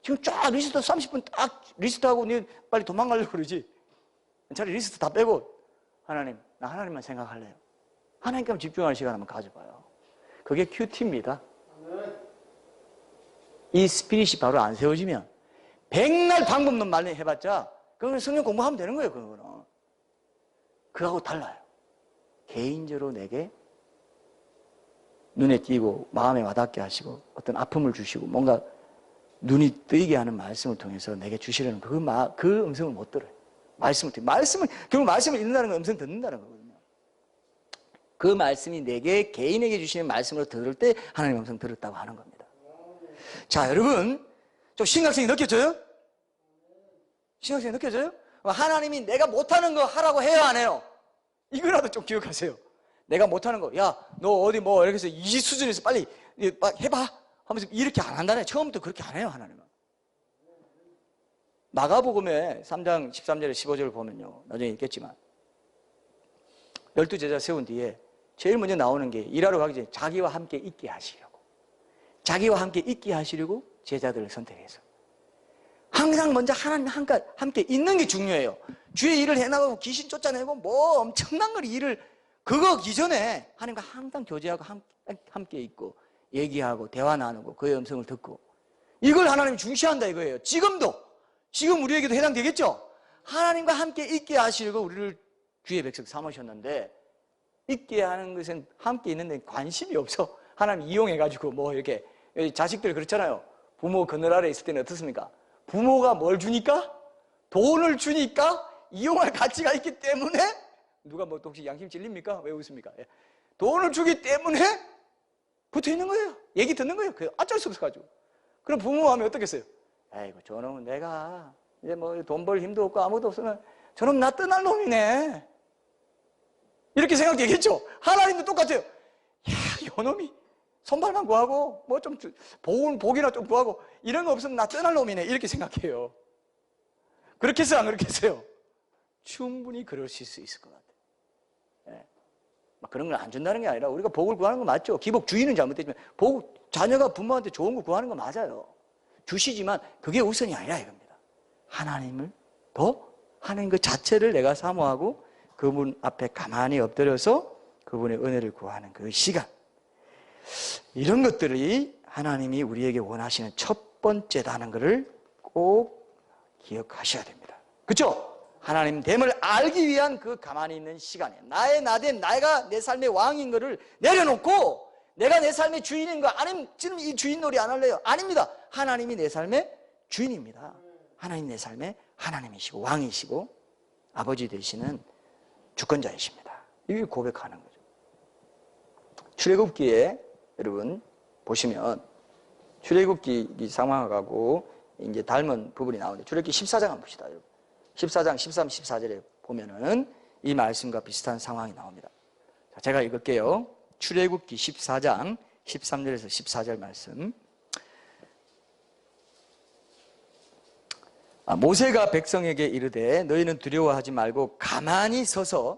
지금 쫙 리스트 30분 딱 리스트하고 네 빨리 도망가려고 그러지. 차라리 리스트 다 빼고 하나님, 나 하나님만 생각할래요. 하나님께 집중하는 시간 한번 가져봐요. 그게 큐티입니다. 이 스피릿이 바로 안 세워지면 백날 방법론 많이 해봤자 그건 성경 공부하면 되는 거예요. 그거는. 그거하고 달라요. 개인적으로 내게 눈에 띄고 마음에 와닿게 하시고 어떤 아픔을 주시고 뭔가 눈이 뜨이게 하는 말씀을 통해서 내게 주시려는 그 음성을 못 들어요. 결국 말씀을 읽는다는 건 음성 듣는다는 거거든요. 그 말씀이 내게 개인에게 주시는 말씀으로 들을 때 하나님의 음성 들었다고 하는 겁니다. 자, 여러분 좀 심각성이 느껴져요? 심각성이 느껴져요? 하나님이 내가 못하는 거 하라고 해요, 안 해요? 이거라도 좀 기억하세요. 내가 못하는 거, 너 어디 이렇게 해서 이 수준에서 빨리 해봐 하면서 이렇게 안 한다네. 처음부터 그렇게 안 해요, 하나님은. 마가복음에 3장 13절에 15절을 보면요, 나중에 읽겠지만 12제자 세운 뒤에 제일 먼저 나오는 게 일하러 가기 전에 자기와 함께 있게 하시려고 제자들을 선택해서 항상 먼저 하나님 함께 있는 게 중요해요. 주의 일을 해나가고 귀신 쫓아내고 엄청난 걸 그거 이전에 하나님과 항상 교제하고 함께 있고 얘기하고 대화 나누고 그의 음성을 듣고 이걸 하나님이 중시한다 이거예요. 지금 우리에게도 해당되겠죠? 하나님과 함께 있게 하시려고 우리를 주의 백성 삼으셨는데 있게 하는 것은 함께 있는 데 관심이 없어. 하나님 이용해가지고 이렇게 자식들 그렇잖아요. 부모 그늘 아래 있을 때는 어떻습니까? 부모가 뭘 주니까? 돈을 주니까 이용할 가치가 있기 때문에 누가 또 혹시 양심 찔립니까? 왜 웃습니까? 돈을 주기 때문에 붙어 있는 거예요. 얘기 듣는 거예요. 어쩔 수 없어가지고. 그럼 부모 마음이 어떻겠어요? 아이고 저놈은 내가 이제 돈 벌 힘도 없고 아무것도 없으면 저놈 나 떠날 놈이네. 이렇게 생각되겠죠? 하나님도 똑같아요. 요놈이 손발만 구하고 좀 복이나 좀 구하고 이런 거 없으면 나 떠날 놈이네. 이렇게 생각해요. 그렇겠어요? 안 그렇겠어요? 충분히 그러실 수 있을 것 같아요. 막 그런 걸 안 준다는 게 아니라 우리가 복을 구하는 거 맞죠. 기복 주의는 잘못되지만 자녀가 부모한테 좋은 거 구하는 거 맞아요. 주시지만 그게 우선이 아니라 이겁니다. 하나님을 하나님 그 자체를 내가 사모하고 그분 앞에 가만히 엎드려서 그분의 은혜를 구하는 그 시간, 이런 것들이 하나님이 우리에게 원하시는 첫 번째다는 것을 꼭 기억하셔야 됩니다. 그렇죠? 하나님 됨을 알기 위한 그 가만히 있는 시간이에요. 나의 나됨, 내가 내 삶의 왕인 것을 내려놓고 내가 내 삶의 주인인 거, 아니면 지금 이 주인 놀이 안 할래요? 아닙니다. 하나님이 내 삶의 주인입니다. 하나님 내 삶의 하나님이시고 왕이시고 아버지 되시는 주권자이십니다. 이걸 고백하는 거죠. 출애굽기에 여러분 보시면 출애굽기 상황하고 이제 닮은 부분이 나오는데 출애굽기 14장 한번 봅시다. 여러분. 14장 13, 14절에 보면은 이 말씀과 비슷한 상황이 나옵니다. 자, 제가 읽을게요. 출애굽기 14장 13절에서 14절 말씀. 모세가 백성에게 이르되 너희는 두려워하지 말고 가만히 서서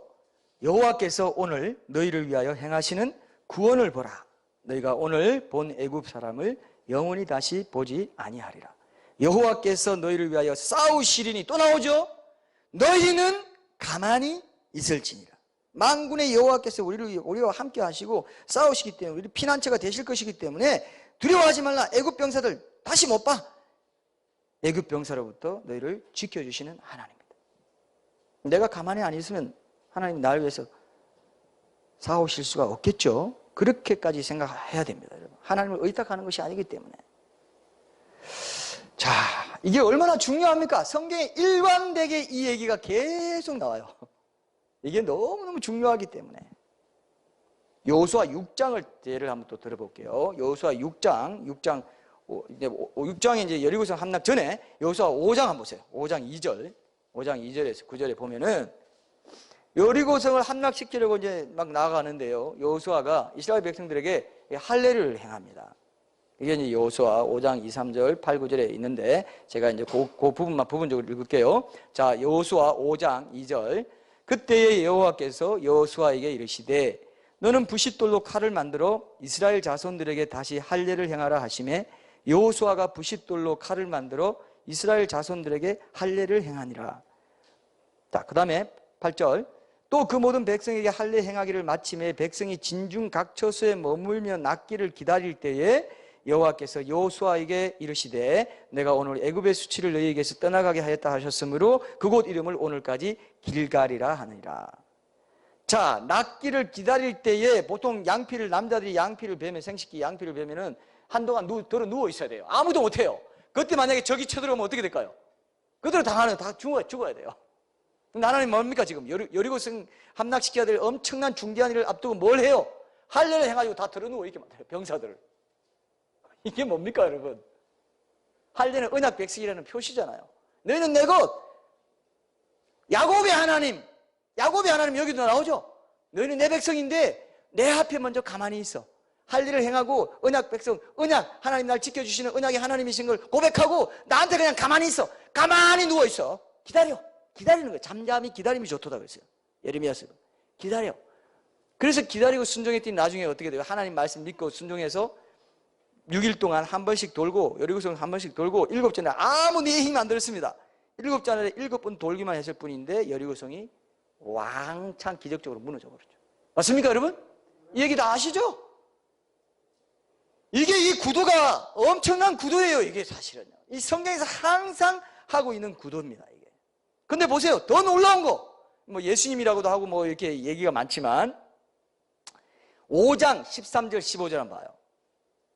여호와께서 오늘 너희를 위하여 행하시는 구원을 보라. 너희가 오늘 본 애굽 사람을 영원히 다시 보지 아니하리라. 여호와께서 너희를 위하여 싸우시리니, 또 나오죠. 너희는 가만히 있을지니라. 만군의 여호와께서 우리와 함께 하시고 싸우시기 때문에 우리 피난처가 되실 것이기 때문에 두려워하지 말라. 애굽 병사들 다시 못 봐. 애굽 병사로부터 너희를 지켜주시는 하나님입니다. 내가 가만히 안 있으면 하나님 나를 위해서 싸우실 수가 없겠죠. 그렇게까지 생각해야 됩니다. 여러분. 하나님을 의탁하는 것이 아니기 때문에. 자, 이게 얼마나 중요합니까? 성경에 일관되게 이 얘기가 계속 나와요. 이게 너무너무 중요하기 때문에. 여호수아 6장을 예를 한번 또 들어볼게요. 여호수아 6장에 이제 여리고성 함락 전에 여호수아 5장 한번 보세요. 5장 2절에서 9절에 보면은 여리고성을 함락시키려고 이제 막 나아가는데요. 여호수아가 이스라엘 백성들에게 할례를 행합니다. 이게 이제 여호수아 5장 2, 3절, 8, 9절에 있는데 제가 이제 그 부분만 부분적으로 읽을게요. 자, 여호수아 5장 2절. 그때에 여호와께서 여호수아에게 이르시되 너는 부싯돌로 칼을 만들어 이스라엘 자손들에게 다시 할례를 행하라 하시매 여호수아가 부싯돌로 칼을 만들어 이스라엘 자손들에게 할례를 행하니라. 자, 그 다음에 8절. 또 그 모든 백성에게 할례 행하기를 마침에 백성이 진중 각 처소에 머물며 낫기를 기다릴 때에 여호와께서 여호수아에게 이르시되 내가 오늘 애굽의 수치를 너희에게서 떠나가게 하였다 하셨으므로 그곳 이름을 오늘까지 길갈이라 하느니라. 자, 낫기를 기다릴 때에 보통 남자들이 양피를 베면, 생식기 양피를 베면은 한동안 들어 누워 있어야 돼요. 아무도 못 해요. 그때 만약에 적이 쳐들어오면 어떻게 될까요? 그대로 다 죽어야 돼요. 근데 하나님 뭡니까? 지금 여리고성 함락시켜야 될 엄청난 중대한 일을 앞두고 뭘 해요? 할례를 행가지고 다 들어 누워 있게 만들어요. 병사들을. 이게 뭡니까, 여러분? 할례는 언약 백성이라는 표시잖아요. 너희는 내 것, 야곱의 하나님 여기도 나오죠? 너희는 내 백성인데 내 앞에 먼저 가만히 있어. 할례를 행하고 언약 백성, 하나님 날 지켜주시는 언약의 하나님이신 걸 고백하고 나한테 그냥 가만히 있어. 가만히 누워있어. 기다리는 거예요. 잠잠히 기다림이 좋다고 그랬어요. 예레미야서. 기다려. 그래서 기다리고 순종했더니 나중에 어떻게 돼요? 하나님 말씀 믿고 순종해서 6일 동안 한 번씩 돌고, 여리고성 한 번씩 돌고, 7전에 아무 내 힘 안 들었습니다. 7전에 7번 돌기만 했을 뿐인데 여리고성이 왕창 기적적으로 무너져 버렸죠. 맞습니까, 여러분? 이 얘기 다 아시죠? 이게 이 구도가 엄청난 구도예요, 이게 사실은요. 이 성경에서 항상 하고 있는 구도입니다, 이게. 근데 보세요. 더 놀라운 거. 뭐 예수님이라고도 하고 뭐 이렇게 얘기가 많지만 5장 13절 15절 한번 봐요.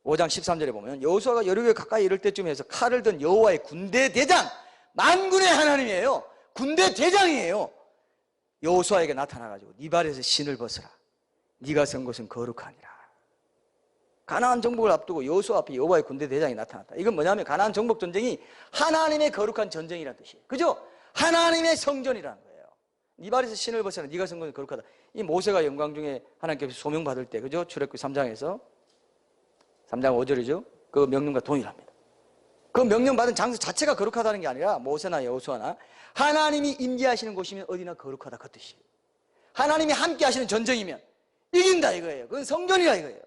5장 13절에 보면 여호수아가 여리고에 가까이 이를 때쯤에서 칼을 든 여호와의 군대 대장, 만군의 하나님이에요. 군대 대장이에요. 여호수아에게 나타나가지고 네 발에서 신을 벗어라. 네가 선 곳은 거룩하니라. 가나안 정복을 앞두고 여호수아 앞에 여호와의 군대 대장이 나타났다. 이건 뭐냐면 가나안 정복 전쟁이 하나님의 거룩한 전쟁이라는 뜻이에요. 그죠? 하나님의 성전이라는 거예요. 네 발에서 신을 벗어라. 네가 선 곳은 거룩하다. 이 모세가 영광 중에 하나님께서 소명받을 때, 그죠? 출애굽기 3장에서 3장 5절이죠. 그 명령과 동일합니다. 그 명령 받은 장소 자체가 거룩하다는 게 아니라 모세나 여호수아나 하나님이 임재하시는 곳이면 어디나 거룩하다 그 뜻이에요. 하나님이 함께 하시는 전쟁이면 이긴다 이거예요. 그건 성전이라 이거예요.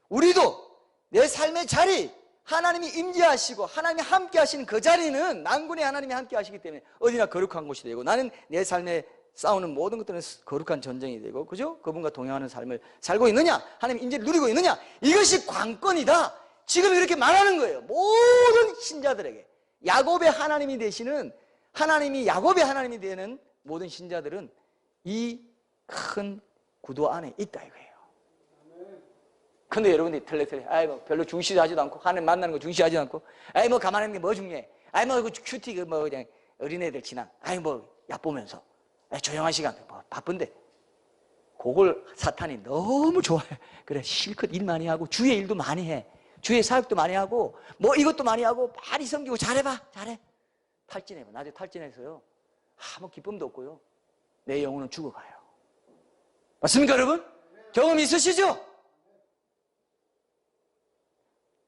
우리도 내 삶의 자리, 하나님이 임재하시고 하나님이 함께 하시는 그 자리는 난군의 하나님이 함께 하시기 때문에 어디나 거룩한 곳이 되고, 나는 내 삶에 싸우는 모든 것들은 거룩한 전쟁이 되고, 그죠? 그분과 동행하는 삶을 살고 있느냐, 하나님 임재를 누리고 있느냐, 이것이 관건이다. 지금 이렇게 말하는 거예요. 모든 신자들에게. 야곱의 하나님이 되시는, 하나님이 야곱의 하나님이 되는 모든 신자들은 이 큰 구도 안에 있다 이거예요. 근데 여러분들이 털레털레, 아이 뭐 별로 중시하지도 않고, 하나님 만나는 거 중시하지도 않고, 아이 뭐 가만히 있는 게 뭐 중요해, 아이 뭐 큐티 뭐 그냥 어린애들 친한, 아이 뭐 얕보면서, 아이 조용한 시간 뭐 바쁜데, 그걸 사탄이 너무 좋아해. 그래 실컷 일 많이 하고 주의 일도 많이 해, 주의 사역도 많이 하고 뭐 이것도 많이 하고 많이 섬기고 잘해봐, 잘해. 탈진해봐. 나중에 탈진해서요 아무 기쁨도 없고요, 내 영혼은 죽어가요. 맞습니까 여러분? 경험 있으시죠?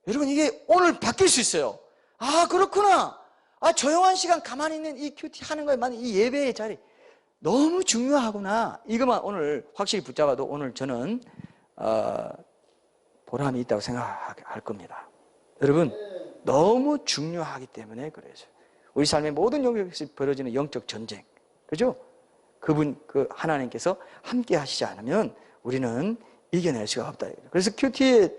여러분 이게 오늘 바뀔 수 있어요. 아 그렇구나, 아 조용한 시간 가만히 있는 이 큐티 하는 거에 맞는 이 예배의 자리 너무 중요하구나. 이것만 오늘 확실히 붙잡아도 오늘 저는 보람이 있다고 생각할 겁니다. 여러분 너무 중요하기 때문에 그래요. 우리 삶의 모든 영역에서 벌어지는 영적 전쟁, 그죠? 그분 그 하나님께서 함께 하시지 않으면 우리는 이겨낼 수가 없다. 그래서 큐티의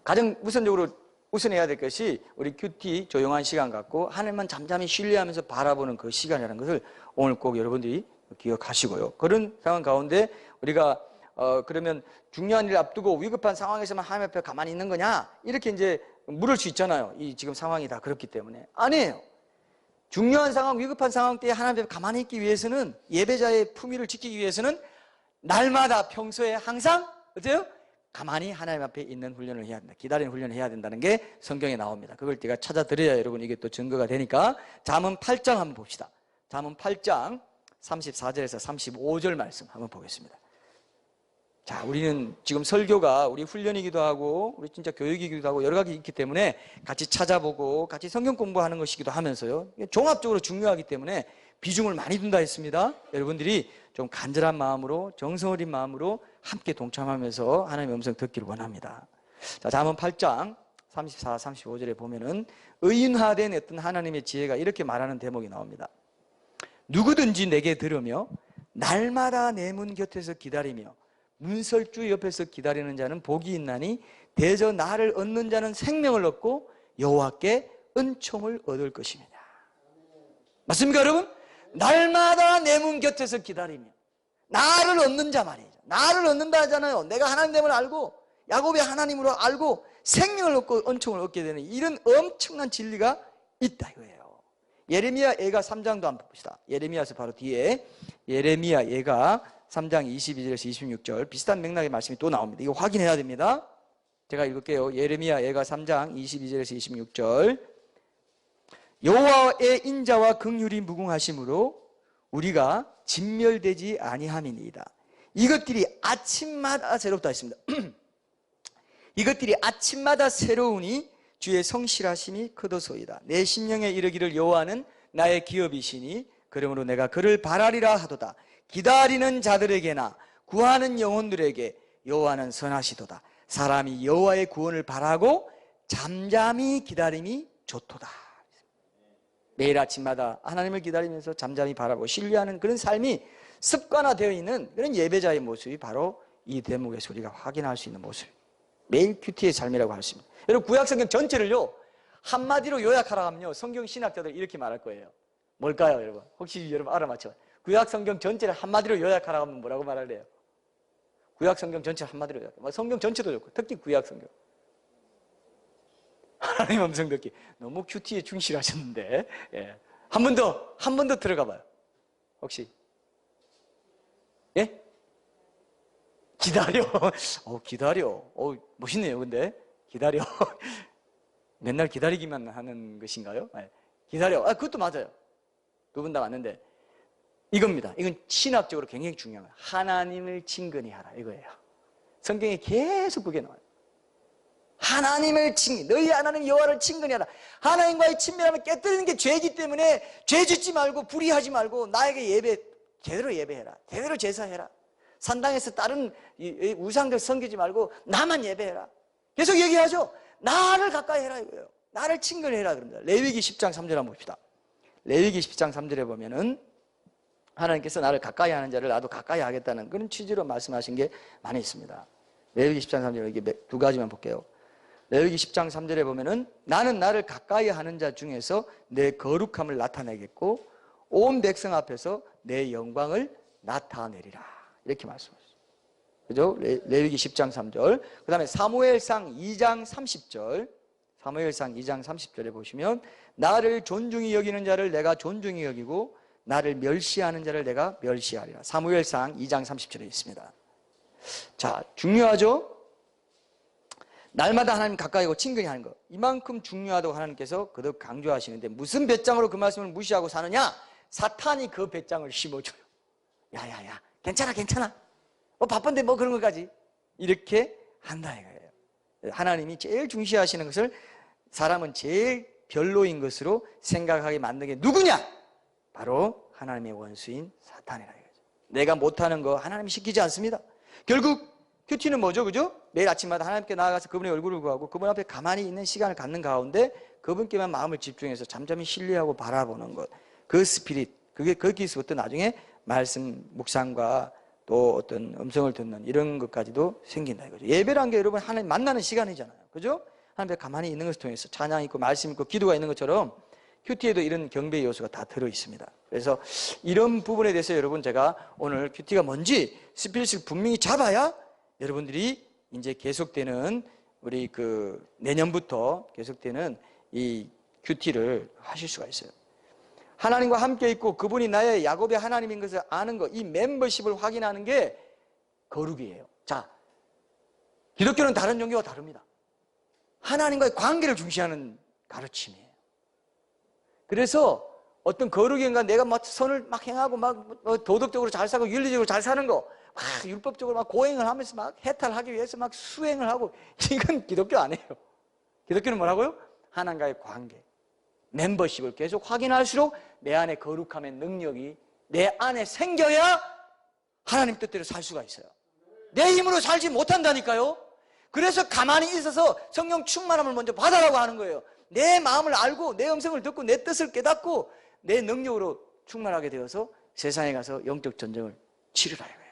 가장 우선적으로 우선해야 될 것이, 우리 큐티 조용한 시간 갖고 하나님만 잠잠히 신뢰하면서 바라보는 그 시간이라는 것을 오늘 꼭 여러분들이 기억하시고요. 그런 상황 가운데 우리가 그러면 중요한 일을 앞두고 위급한 상황에서만 하나님 앞에 가만히 있는 거냐, 이렇게 이제 물을 수 있잖아요. 이 지금 상황이 다 그렇기 때문에. 아니에요. 중요한 상황, 위급한 상황 때에 하나님 앞에 가만히 있기 위해서는, 예배자의 품위를 지키기 위해서는 날마다 평소에 항상 어때요? 가만히 하나님 앞에 있는 훈련을 해야 된다. 기다리는 훈련을 해야 된다는 게 성경에 나옵니다. 그걸 제가 찾아드려야 여러분 이게 또 증거가 되니까 잠언 8장 한번 봅시다. 잠언 8장 34절에서 35절 말씀 한번 보겠습니다. 자, 우리는 지금 설교가 우리 훈련이기도 하고 우리 진짜 교육이기도 하고 여러 가지 있기 때문에 같이 찾아보고 같이 성경 공부하는 것이기도 하면서요, 종합적으로 중요하기 때문에 비중을 많이 둔다 했습니다. 여러분들이 좀 간절한 마음으로, 정성 어린 마음으로 함께 동참하면서 하나님의 음성 듣기를 원합니다. 자, 잠언 8장 34, 35절에 보면은 의인화된 어떤 하나님의 지혜가 이렇게 말하는 대목이 나옵니다. 누구든지 내게 들으며 날마다 내 문 곁에서 기다리며 문설주 옆에서 기다리는 자는 복이 있나니 대저 나를 얻는 자는 생명을 얻고 여호와께 은총을 얻을 것입니다. 맞습니까 여러분? 날마다 내 문 곁에서 기다리며 나를 얻는 자 말이죠. 나를 얻는다 하잖아요. 내가 하나님됨을 알고 야곱의 하나님으로 알고 생명을 얻고 은총을 얻게 되는 이런 엄청난 진리가 있다 이거예요. 예레미야 예가 3장도 한번 봅시다. 예레미야서 바로 뒤에 예레미야 예가 3장 22절에서 26절 비슷한 맥락의 말씀이 또 나옵니다. 이거 확인해야 됩니다. 제가 읽을게요. 예레미야 예가 3장 22절에서 26절. 여호와의 인자와 긍휼이 무궁하심으로 우리가 진멸되지 아니함이니이다. 이것들이 아침마다 새롭다 했습니다. 이것들이 아침마다 새로우니 주의 성실하심이 크도소이다. 내 심령에 이르기를 여호와는 나의 기업이시니 그러므로 내가 그를 바라리라 하도다. 기다리는 자들에게나 구하는 영혼들에게 여호와는 선하시도다. 사람이 여호와의 구원을 바라고 잠잠히 기다림이 좋도다. 매일 아침마다 하나님을 기다리면서 잠잠히 바라보고 신뢰하는 그런 삶이 습관화되어 있는 그런 예배자의 모습이 바로 이 대목에서 우리가 확인할 수 있는 모습, 매일 큐티의 삶이라고 할 수 있습니다. 여러분 구약성경 전체를요 한마디로 요약하라 하면요 성경 신학자들 이렇게 말할 거예요. 뭘까요 여러분? 혹시 여러분 알아맞혀? 구약성경 전체를 한마디로 요약하라 하면 뭐라고 말할래요? 구약성경 전체를 한마디로 요약. 성경 전체도 좋고 특히 구약성경. 하나님 음성 듣기. 너무 큐티에 충실하셨는데. 예. 한 번 더 들어가 봐요. 혹시. 예? 기다려. 기다려. 멋있네요, 근데. 기다려. 맨날 기다리기만 하는 것인가요? 예. 기다려. 그것도 맞아요. 두 분 다 맞는데. 이겁니다. 이건 신학적으로 굉장히 중요한 거예요. 하나님을 친근히 하라. 이거예요. 성경에 계속 그게 나와요. 하나님을 너희 하나님 여호와를 친근히 하라. 하나님과의 친밀함을 깨뜨리는 게 죄이기 때문에 죄 짓지 말고 불의하지 말고 나에게 예배 제대로 예배해라. 제대로 제사해라. 산당에서 다른 우상들 섬기지 말고 나만 예배해라. 계속 얘기하죠. 나를 가까이 해라 이거예요. 나를 친근해라 그럽니다. 레위기 10장 3절 한번 봅시다. 레위기 10장 3절에 보면은 하나님께서 나를 가까이 하는 자를 나도 가까이 하겠다는 그런 취지로 말씀하신 게 많이 있습니다. 레위기 10장 3절 이게 두 가지만 볼게요. 레위기 10장 3절에 보면은 나는 나를 가까이 하는 자 중에서 내 거룩함을 나타내겠고 온 백성 앞에서 내 영광을 나타내리라. 이렇게 말씀하셨어요. 그죠? 레위기 10장 3절. 그 다음에 사무엘상 2장 30절. 사무엘상 2장 30절에 보시면 나를 존중히 여기는 자를 내가 존중히 여기고 나를 멸시하는 자를 내가 멸시하리라. 사무엘상 2장 30절에 있습니다. 자, 중요하죠? 날마다 하나님 가까이 하고 친근히 하는 것. 이만큼 중요하다고 하나님께서 거듭 강조하시는데 무슨 배짱으로 그 말씀을 무시하고 사느냐? 사탄이 그 배짱을 심어줘요. 야야야, 괜찮아 괜찮아. 바쁜데 뭐 그런 것까지. 이렇게 한다 이거예요. 하나님이 제일 중시하시는 것을 사람은 제일 별로인 것으로 생각하게 만든 게 누구냐? 바로 하나님의 원수인 사탄이라 이거죠. 내가 못하는 거 하나님이 시키지 않습니다. 결국 큐티는 뭐죠? 그죠? 매일 아침마다 하나님께 나아가서 그분의 얼굴을 구하고 그분 앞에 가만히 있는 시간을 갖는 가운데 그분께만 마음을 집중해서 잠잠히 신뢰하고 바라보는 것. 그 스피릿, 그게 거기서부터 나중에 말씀 묵상과 또 어떤 음성을 듣는 이런 것까지도 생긴다 이거죠. 예배란 게 여러분 하나님 만나는 시간이잖아요. 그죠? 하나님 앞에 가만히 있는 것을 통해서 찬양 있고 말씀 있고 기도가 있는 것처럼 큐티에도 이런 경배의 요소가 다 들어 있습니다. 그래서 이런 부분에 대해서 여러분 제가 오늘 큐티가 뭔지 스피릿을 분명히 잡아야 여러분들이 이제 계속되는 우리 그 내년부터 계속되는 이 큐티를 하실 수가 있어요. 하나님과 함께 있고 그분이 나의 야곱의 하나님인 것을 아는 것, 이 멤버십을 확인하는 게 거룩이에요. 자, 기독교는 다른 종교와 다릅니다. 하나님과의 관계를 중시하는 가르침이에요. 그래서 어떤 거룩인가 내가 막 선을 막 행하고 막 도덕적으로 잘 살고 윤리적으로 잘 사는 거 막 율법적으로 막 고행을 하면서 막 해탈하기 위해서 막 수행을 하고 이건 기독교 아니에요. 기독교는 뭐라고요? 하나님과의 관계, 멤버십을 계속 확인할수록 내 안에 거룩함의 능력이 내 안에 생겨야 하나님 뜻대로 살 수가 있어요. 내 힘으로 살지 못한다니까요. 그래서 가만히 있어서 성령 충만함을 먼저 받아라고 하는 거예요. 내 마음을 알고 내 음성을 듣고 내 뜻을 깨닫고 내 능력으로 충만하게 되어서 세상에 가서 영적 전쟁을 치르라 이거예요.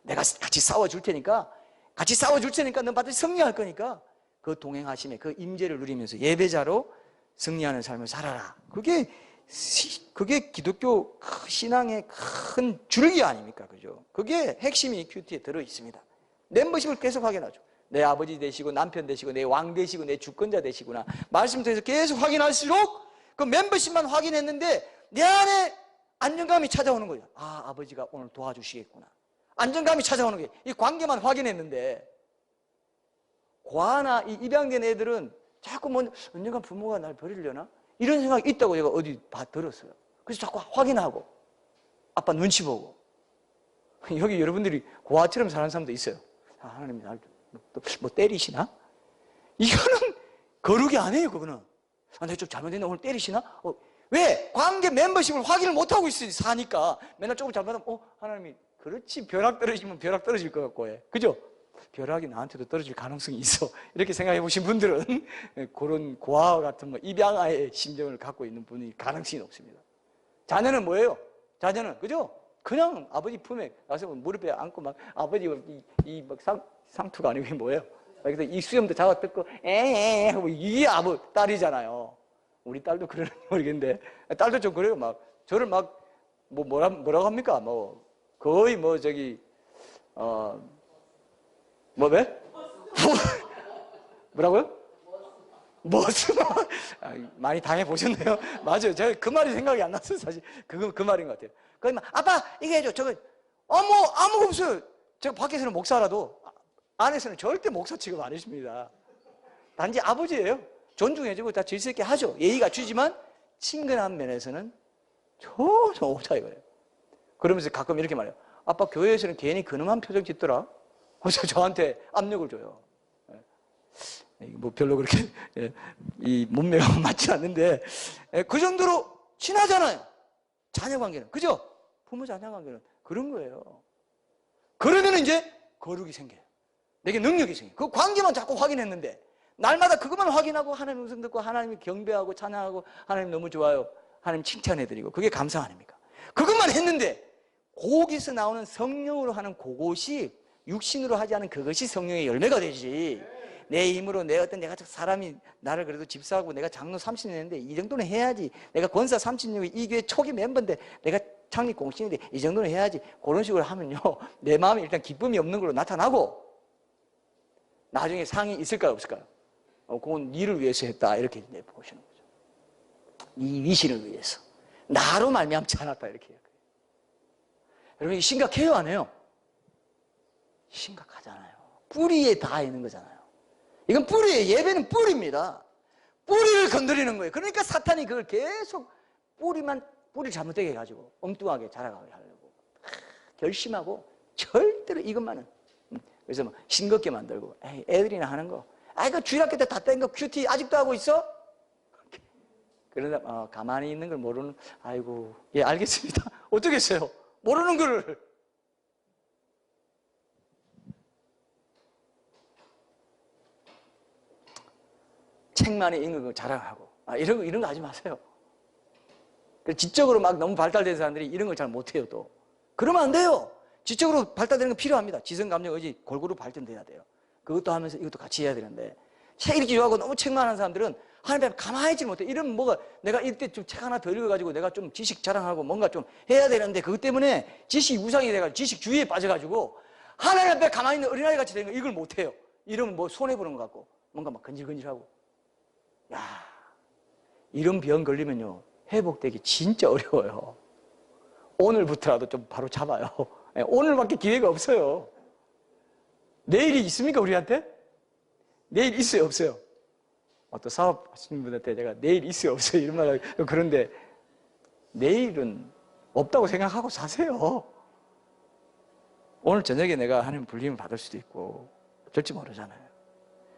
내가 같이 싸워줄 테니까 넌 반드시 승리할 거니까 그 동행하심에 그 임재를 누리면서 예배자로 승리하는 삶을 살아라. 그게 기독교 신앙의 큰 줄기 아닙니까? 그죠? 그게 핵심이 큐티에 들어 있습니다. 멤버십을 계속 확인하죠. 내 아버지 되시고 남편 되시고 내 왕 되시고 내 주권자 되시구나. 말씀 통해서 계속 확인할수록 그 멤버십만 확인했는데 내 안에 안정감이 찾아오는 거예요. 아, 아버지가 오늘 도와주시겠구나. 안정감이 찾아오는 거예요. 이 관계만 확인했는데 과나 이 입양된 애들은 자꾸 언젠가 부모가 날 버리려나? 이런 생각이 있다고 제가 어디 들었어요. 그래서 자꾸 확인하고 아빠 눈치 보고 여기 여러분들이 고아처럼 사는 사람도 있어요. 아, 하나님이 날 뭐 때리시나? 이거는 거룩이 아니에요. 그거는 내가 좀 잘못했나? 오늘 때리시나? 왜? 관계 멤버십을 확인을 못하고 사니까 맨날 조금 잘못하면 하나님이 그렇지 벼락 떨어지면 벼락 떨어질 것 같고 해. 그죠? 벼락이 나한테도 떨어질 가능성이 있어. 이렇게 생각해 보신 분들은 그런 고아와 같은 입양아의 심정을 갖고 있는 분이 가능성이 높습니다. 자녀는 뭐예요? 자녀는 그죠? 그냥 아버지 품에 가서 무릎에 안고 막 아버지 막 상투가 아니고 이게 뭐예요? 그래서 이 수염도 잡아 뜯고 에에 하고 이게 딸이잖아요. 우리 딸도 그러는지 모르겠는데 딸도 좀 그래요. 막 저를 막 뭐라고 합니까? 거의 뭐라고요? 많이 당해보셨네요. 맞아요. 제가 그 말이 생각이 안 났어요. 사실 그 말인 것 같아요. 거의 막 아빠 이게 해줘. 저거 아무거 없어요. 제가 밖에서는 목사라도 안에서는 절대 목사 취급 안 해줍니다. 단지 아버지예요. 존중해주고 다 질서 있게 하죠. 예의가 주지만 친근한 면에서는 전혀 없다 이거예요. 그러면서 가끔 이렇게 말해요. 아빠 교회에서는 괜히 근엄한 표정 짓더라. 그래서 저한테 압력을 줘요. 별로 그렇게 이 몸매가 맞지 않는데 그 정도로 친하잖아요. 자녀 관계는. 그죠? 부모 자녀 관계는 그런 거예요. 그러면 이제 거룩이 생겨요. 내게 능력이 생겨요. 그 관계만 자꾸 확인했는데 날마다 그것만 확인하고 하나님 음성 듣고 하나님 경배하고 찬양하고 하나님 너무 좋아요. 하나님 칭찬해드리고 그게 감사 아닙니까? 그것만 했는데 거기서 나오는 성령으로 하는 그것이 육신으로 하지 않은 그것이 성령의 열매가 되지. 내 힘으로 내가 사람이 나를 그래도 집사하고 내가 장로 30년 했는데 이 정도는 해야지. 내가 권사 30년 이 교회 초기 멤버인데 내가 창립 공신인데 이 정도는 해야지. 그런 식으로 하면요 내 마음에 일단 기쁨이 없는 걸로 나타나고 나중에 상이 있을까요 없을까요? 그건 니를 위해서 했다 이렇게 보시는 거죠. 이 위신을 위해서 나로 말미암지 않았다 이렇게 해요. 여러분 이게 심각해요 안 해요? 심각하잖아요. 뿌리에 다 있는 거잖아요. 이건 뿌리예요. 예배는 뿌리입니다. 뿌리를 건드리는 거예요. 그러니까 사탄이 그걸 계속 뿌리를 잘못되게 해가지고 엉뚱하게 자라가게 하려고 결심하고 절대로 이것만은 그래서 막 싱겁게 만들고 에이, 애들이나 하는 거 그 주일학교 때 다 뗀 거 큐티 아직도 하고 있어? 그러다 가만히 있는 걸 모르는 아이고 예 알겠습니다. 어떻게 했어요? 모르는 거를 책만에 읽는 거 자랑하고 이런 거 하지 마세요. 지적으로 막 너무 발달된 사람들이 이런 걸 잘 못해요. 또 그러면 안 돼요. 지적으로 발달되는 거 필요합니다. 지성, 감정, 의지 골고루 발전돼야 돼요. 그것도 하면서 이것도 같이 해야 되는데 책 읽기 좋아하고 너무 책만 하는 사람들은 하나님 앞에 가만히 있지 못해. 이러면 뭐가 내가 이때 좀 책 하나 더 읽어가지고 내가 좀 지식 자랑하고 뭔가 좀 해야 되는데 그것 때문에 지식 우상이 돼가지고 지식주의에 빠져가지고 하나님 앞에 가만히 있는 어린아이 같이 되는 거 이걸 못해요. 이러면 뭐 손해보는 것 같고 뭔가 막 건질건질하고 야 이런 병 걸리면요 회복되기 진짜 어려워요. 오늘부터라도 좀 바로 잡아요. 오늘밖에 기회가 없어요. 내일이 있습니까 우리한테? 내일 있어요 없어요? 또 사업하시는 분한테 제가 내일 있어요 없어요 이런 말 그런데 내일은 없다고 생각하고 사세요. 오늘 저녁에 내가 하나님 불림을 받을 수도 있고 어쩔지 모르잖아요.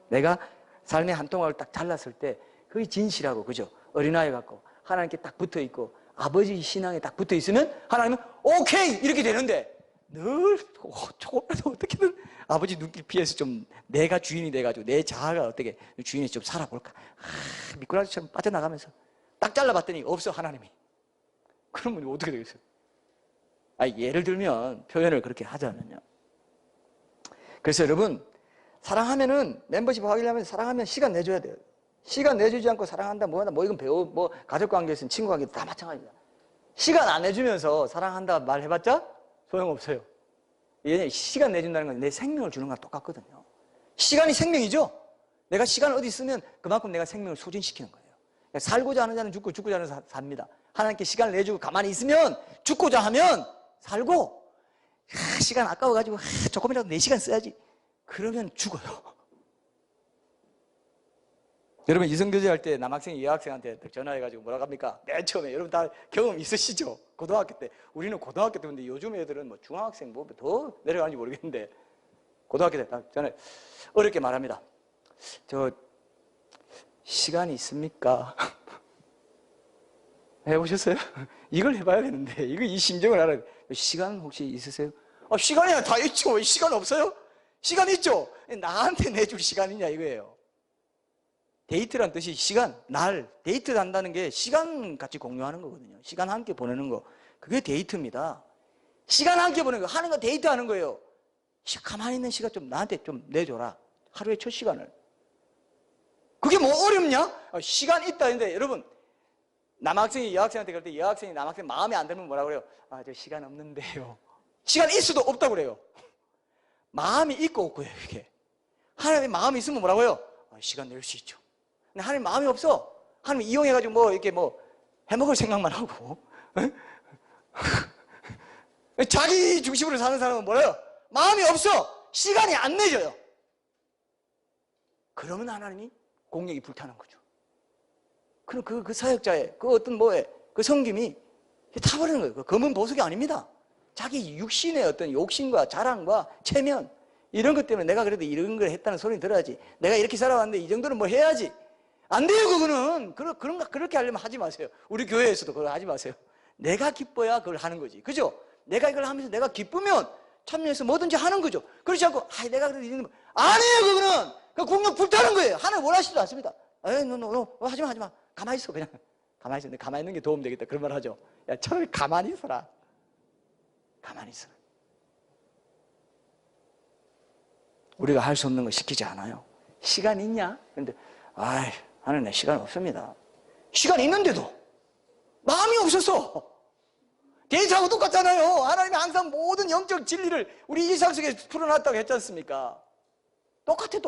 내가 삶의 한 통을 딱 잘랐을 때 그게 진실하고 그죠? 어린아이 같고 하나님께 딱 붙어있고 아버지 신앙에 딱 붙어있으면 하나님은 오케이 이렇게 되는데 늘 조금이라도 어떻게든 아버지 눈길 피해서 좀 내가 주인이 돼가지고 내 자아가 어떻게 주인이 좀 살아볼까 미꾸라지처럼 빠져나가면서 딱 잘라봤더니 없어 하나님이. 그러면 어떻게 되겠어요? 예를 들면 표현을 그렇게 하자면요. 그래서 여러분 사랑하면은 멤버십 하려면 사랑하면 시간 내줘야 돼요. 시간 내주지 않고 사랑한다 뭐하다 뭐 이건 배우 뭐 가족관계에서는 친구관계도 다 마찬가지다. 시간 안 내주면서 사랑한다 말해봤자 소용없어요. 왜냐면 시간 내준다는 건 내 생명을 주는 거랑 똑같거든요. 시간이 생명이죠. 내가 시간을 어디 쓰면 그만큼 내가 생명을 소진시키는 거예요. 살고자 하는 자는 죽고 죽고자 하는 자는 삽니다. 하나님께 시간을 내주고 가만히 있으면 죽고자 하면 살고 시간 아까워가지고 조금이라도 내 시간 써야지 그러면 죽어요. 여러분 이성교제 할 때 남학생이 여학생한테 전화해가지고 뭐라고 합니까? 맨 처음에 여러분 다 경험 있으시죠? 고등학교 때 우리는 고등학교 때인데 요즘 애들은 뭐 중학생 뭐 더 내려가는지 모르겠는데 고등학교 때 딱 전에 어렵게 말합니다. 저 시간이 있습니까? 해보셨어요? 이걸 해봐야 되는데 이거 이 심정을 알아야 돼요. 시간 혹시 있으세요? 시간이야 다 있죠. 시간 없어요? 시간 있죠. 나한테 내줄 시간이냐 이거예요. 데이트란 뜻이 시간, 날, 데이트 한다는 게 시간 같이 공유하는 거거든요. 시간 함께 보내는 거. 그게 데이트입니다. 시간 함께 보내는 거, 하는 거 데이트 하는 거예요. 가만히 있는 시간 좀 나한테 좀 내줘라. 하루의 첫 시간을. 그게 뭐 어렵냐? 시간 있다 했는데 여러분 남학생이 여학생한테 그럴 때 여학생이 남학생 마음에 안 들면 뭐라 그래요? 저 시간 없는데요. 시간 있어도 없다고 그래요. 마음이 있고 없고요 이게. 하나님의 마음이 있으면 뭐라고요? 시간 낼 수 있죠. 근데 하나님 마음이 없어. 하나님 이용해가지고 뭐 이렇게 뭐 해먹을 생각만 하고 자기 중심으로 사는 사람은 뭐래요? 마음이 없어. 시간이 안 내줘요. 그러면 하나님이 공력이 불타는 거죠. 그럼 그 사역자의 그 어떤 뭐에 그 성김이 타버리는 거예요. 그 검은 보석이 아닙니다. 자기 육신의 어떤 욕심과 자랑과 체면 이런 것 때문에 내가 그래도 이런 걸 했다는 소리를 들어야지. 내가 이렇게 살아왔는데 이 정도는 뭐 해야지. 안 돼요, 그거는. 그렇게 하려면 하지 마세요. 우리 교회에서도 그거 하지 마세요. 내가 기뻐야 그걸 하는 거지. 그죠? 내가 이걸 하면서 내가 기쁘면 참여해서 뭐든지 하는 거죠. 그렇지 않고, 내가 그래도 이런 거. 아니에요, 그거는. 그 공력 불타는 거예요. 하나님 원하시지도 않습니다. 너, 하지 마. 가만히 있어, 그냥. 가만히 있어. 근데 가만히 있는 게 도움 되겠다. 그런 말 하죠. 야, 차라리 가만히 있어라. 가만히 있어. 우리가 할 수 없는 거 시키지 않아요. 시간 있냐? 근데, 하나님, 시간 없습니다. 시간 있는데도 마음이 없었어. 대사하고 똑같잖아요. 하나님이 항상 모든 영적 진리를 우리 이삭 속에 풀어놨다고 했지 않습니까? 똑같아.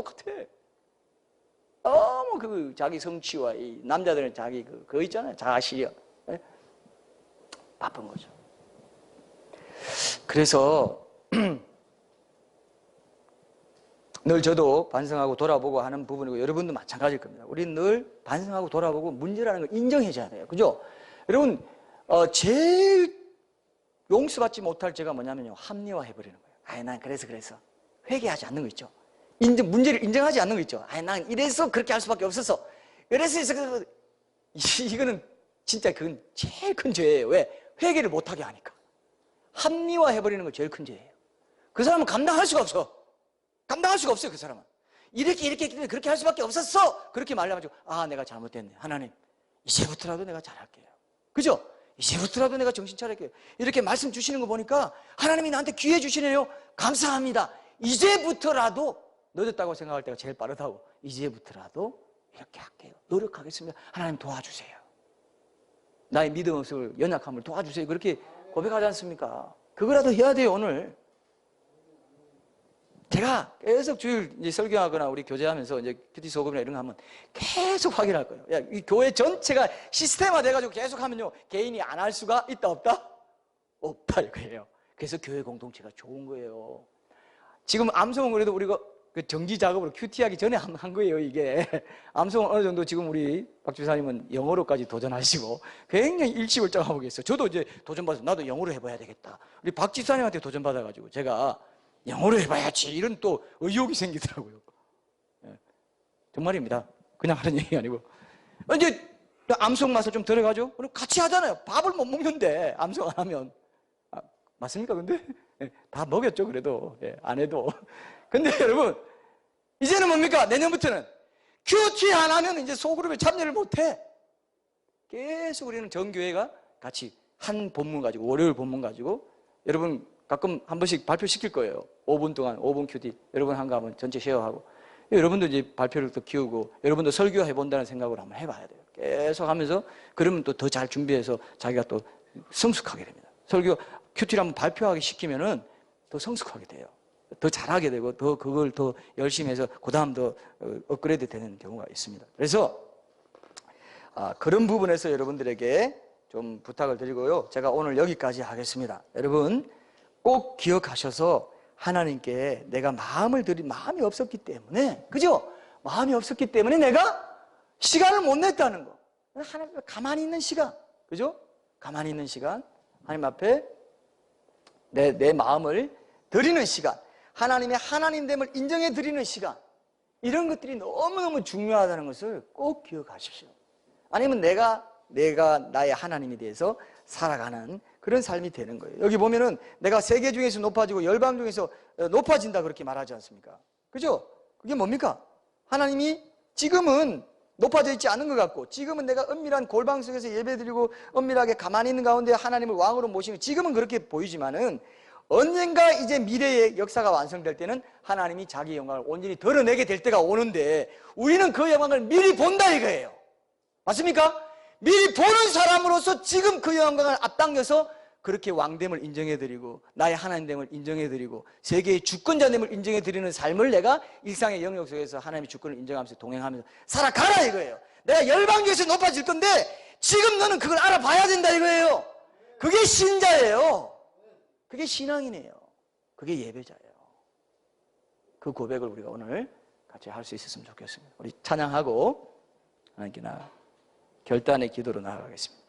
너무 그 자기 성취와 이 남자들은 자기 그거 있잖아요. 자아실현. 바쁜 거죠. 그래서 늘 저도 반성하고 돌아보고 하는 부분이고 여러분도 마찬가지일 겁니다. 우리는 늘 반성하고 돌아보고 문제라는 걸 인정해줘야 돼요. 그죠? 여러분, 제일 용서받지 못할 죄가 뭐냐면요. 합리화해버리는 거예요. 난 그래서. 회개하지 않는 거 있죠. 문제를 인정하지 않는 거 있죠. 난 이래서 그렇게 할 수밖에 없었어. 그래서 이거는 진짜 그건 제일 큰 죄예요. 왜? 회개를 못하게 하니까. 합리화해버리는 거 제일 큰 죄예요. 그 사람은 감당할 수가 없어. 감당할 수가 없어요, 그 사람은. 이렇게 그렇게 할 수밖에 없었어. 그렇게 말해가지고 내가 잘못됐네. 하나님, 이제부터라도 내가 잘할게요. 그죠? 이제부터라도 내가 정신 차릴게요. 이렇게 말씀 주시는 거 보니까 하나님이 나한테 기회 주시네요. 감사합니다. 이제부터라도 늦었다고 생각할 때가 제일 빠르다고. 이제부터라도 이렇게 할게요. 노력하겠습니다. 하나님 도와주세요. 나의 믿음 없음을 연약함을 도와주세요. 그렇게 고백하지 않습니까? 그거라도 해야 돼요, 오늘. 제가 계속 주일 이제 설교하거나 우리 교제하면서 이제 큐티 소금이나 이런 거 하면 계속 확인할 거예요. 이 교회 전체가 시스템화 돼가지고 계속 하면요. 개인이 안 할 수가 있다, 없다? 없다, 이거예요. 그래서 교회 공동체가 좋은 거예요. 지금 암송은 그래도 우리가 그 정지 작업으로 큐티 하기 전에 한 거예요, 이게. 암송은 어느 정도 지금 우리 박 주사님은 영어로까지 도전하시고 굉장히 일치월장하고 계세요. 저도 이제 도전받아서 나도 영어로 해봐야 되겠다. 우리 박 지사님한테 도전받아가지고 제가 영어로 해봐야지 이런 또 의욕이 생기더라고요. 정말입니다. 그냥 하는 얘기 아니고. 이제 암송 맛을 좀 들어가죠. 그럼 같이 하잖아요. 밥을 못 먹는데 암송 안 하면. 맞습니까? 근데 다 먹였죠. 그래도 안 해도. 근데 여러분 이제는 뭡니까? 내년부터는 큐티 안 하면 이제 소그룹에 참여를 못해. 계속 우리는 전교회가 같이 한 본문 가지고 월요일 본문 가지고 여러분 가끔 한 번씩 발표시킬 거예요. 5분 동안 5분 큐티 여러분 한 거 하면 전체 쉐어하고 여러분도 이제 발표를 또 키우고 여러분도 설교해 본다는 생각으로 한번 해봐야 돼요. 계속 하면서 그러면 또 더 잘 준비해서 자기가 또 성숙하게 됩니다. 설교 큐티를 한번 발표하게 시키면은 더 성숙하게 돼요. 더 잘하게 되고 더 그걸 더 열심히 해서 그 다음 더 업그레이드 되는 경우가 있습니다. 그래서 그런 부분에서 여러분들에게 좀 부탁을 드리고요. 제가 오늘 여기까지 하겠습니다. 여러분 꼭 기억하셔서 하나님께 내가 마음이 없었기 때문에, 그죠? 마음이 없었기 때문에 내가 시간을 못 냈다는 거. 하나님 앞에 가만히 있는 시간, 그죠? 가만히 있는 시간, 하나님 앞에 내 마음을 드리는 시간, 하나님의 하나님됨을 인정해 드리는 시간, 이런 것들이 너무너무 중요하다는 것을 꼭 기억하십시오. 아니면 내가 나의 하나님에 대해서 살아가는 그런 삶이 되는 거예요. 여기 보면은 내가 세계 중에서 높아지고 열방 중에서 높아진다 그렇게 말하지 않습니까? 그죠? 그게 뭡니까? 하나님이 지금은 높아져 있지 않은 것 같고 지금은 내가 은밀한 골방 속에서 예배드리고 은밀하게 가만히 있는 가운데 하나님을 왕으로 모시는 지금은 그렇게 보이지만은 언젠가 이제 미래의 역사가 완성될 때는 하나님이 자기 영광을 온전히 드러내게 될 때가 오는데 우리는 그 영광을 미리 본다 이거예요. 맞습니까? 미리 보는 사람으로서 지금 그 영광을 앞당겨서 그렇게 왕됨을 인정해드리고 나의 하나님됨을 인정해드리고 세계의 주권자됨을 인정해드리는 삶을 내가 일상의 영역 속에서 하나님의 주권을 인정하면서 동행하면서 살아가라 이거예요. 내가 열방교에서 높아질 건데 지금 너는 그걸 알아봐야 된다 이거예요. 그게 신자예요. 그게 신앙이네요. 그게 예배자예요. 그 고백을 우리가 오늘 같이 할 수 있었으면 좋겠습니다. 우리 찬양하고 하나님께 결단의 기도로 나아가겠습니다.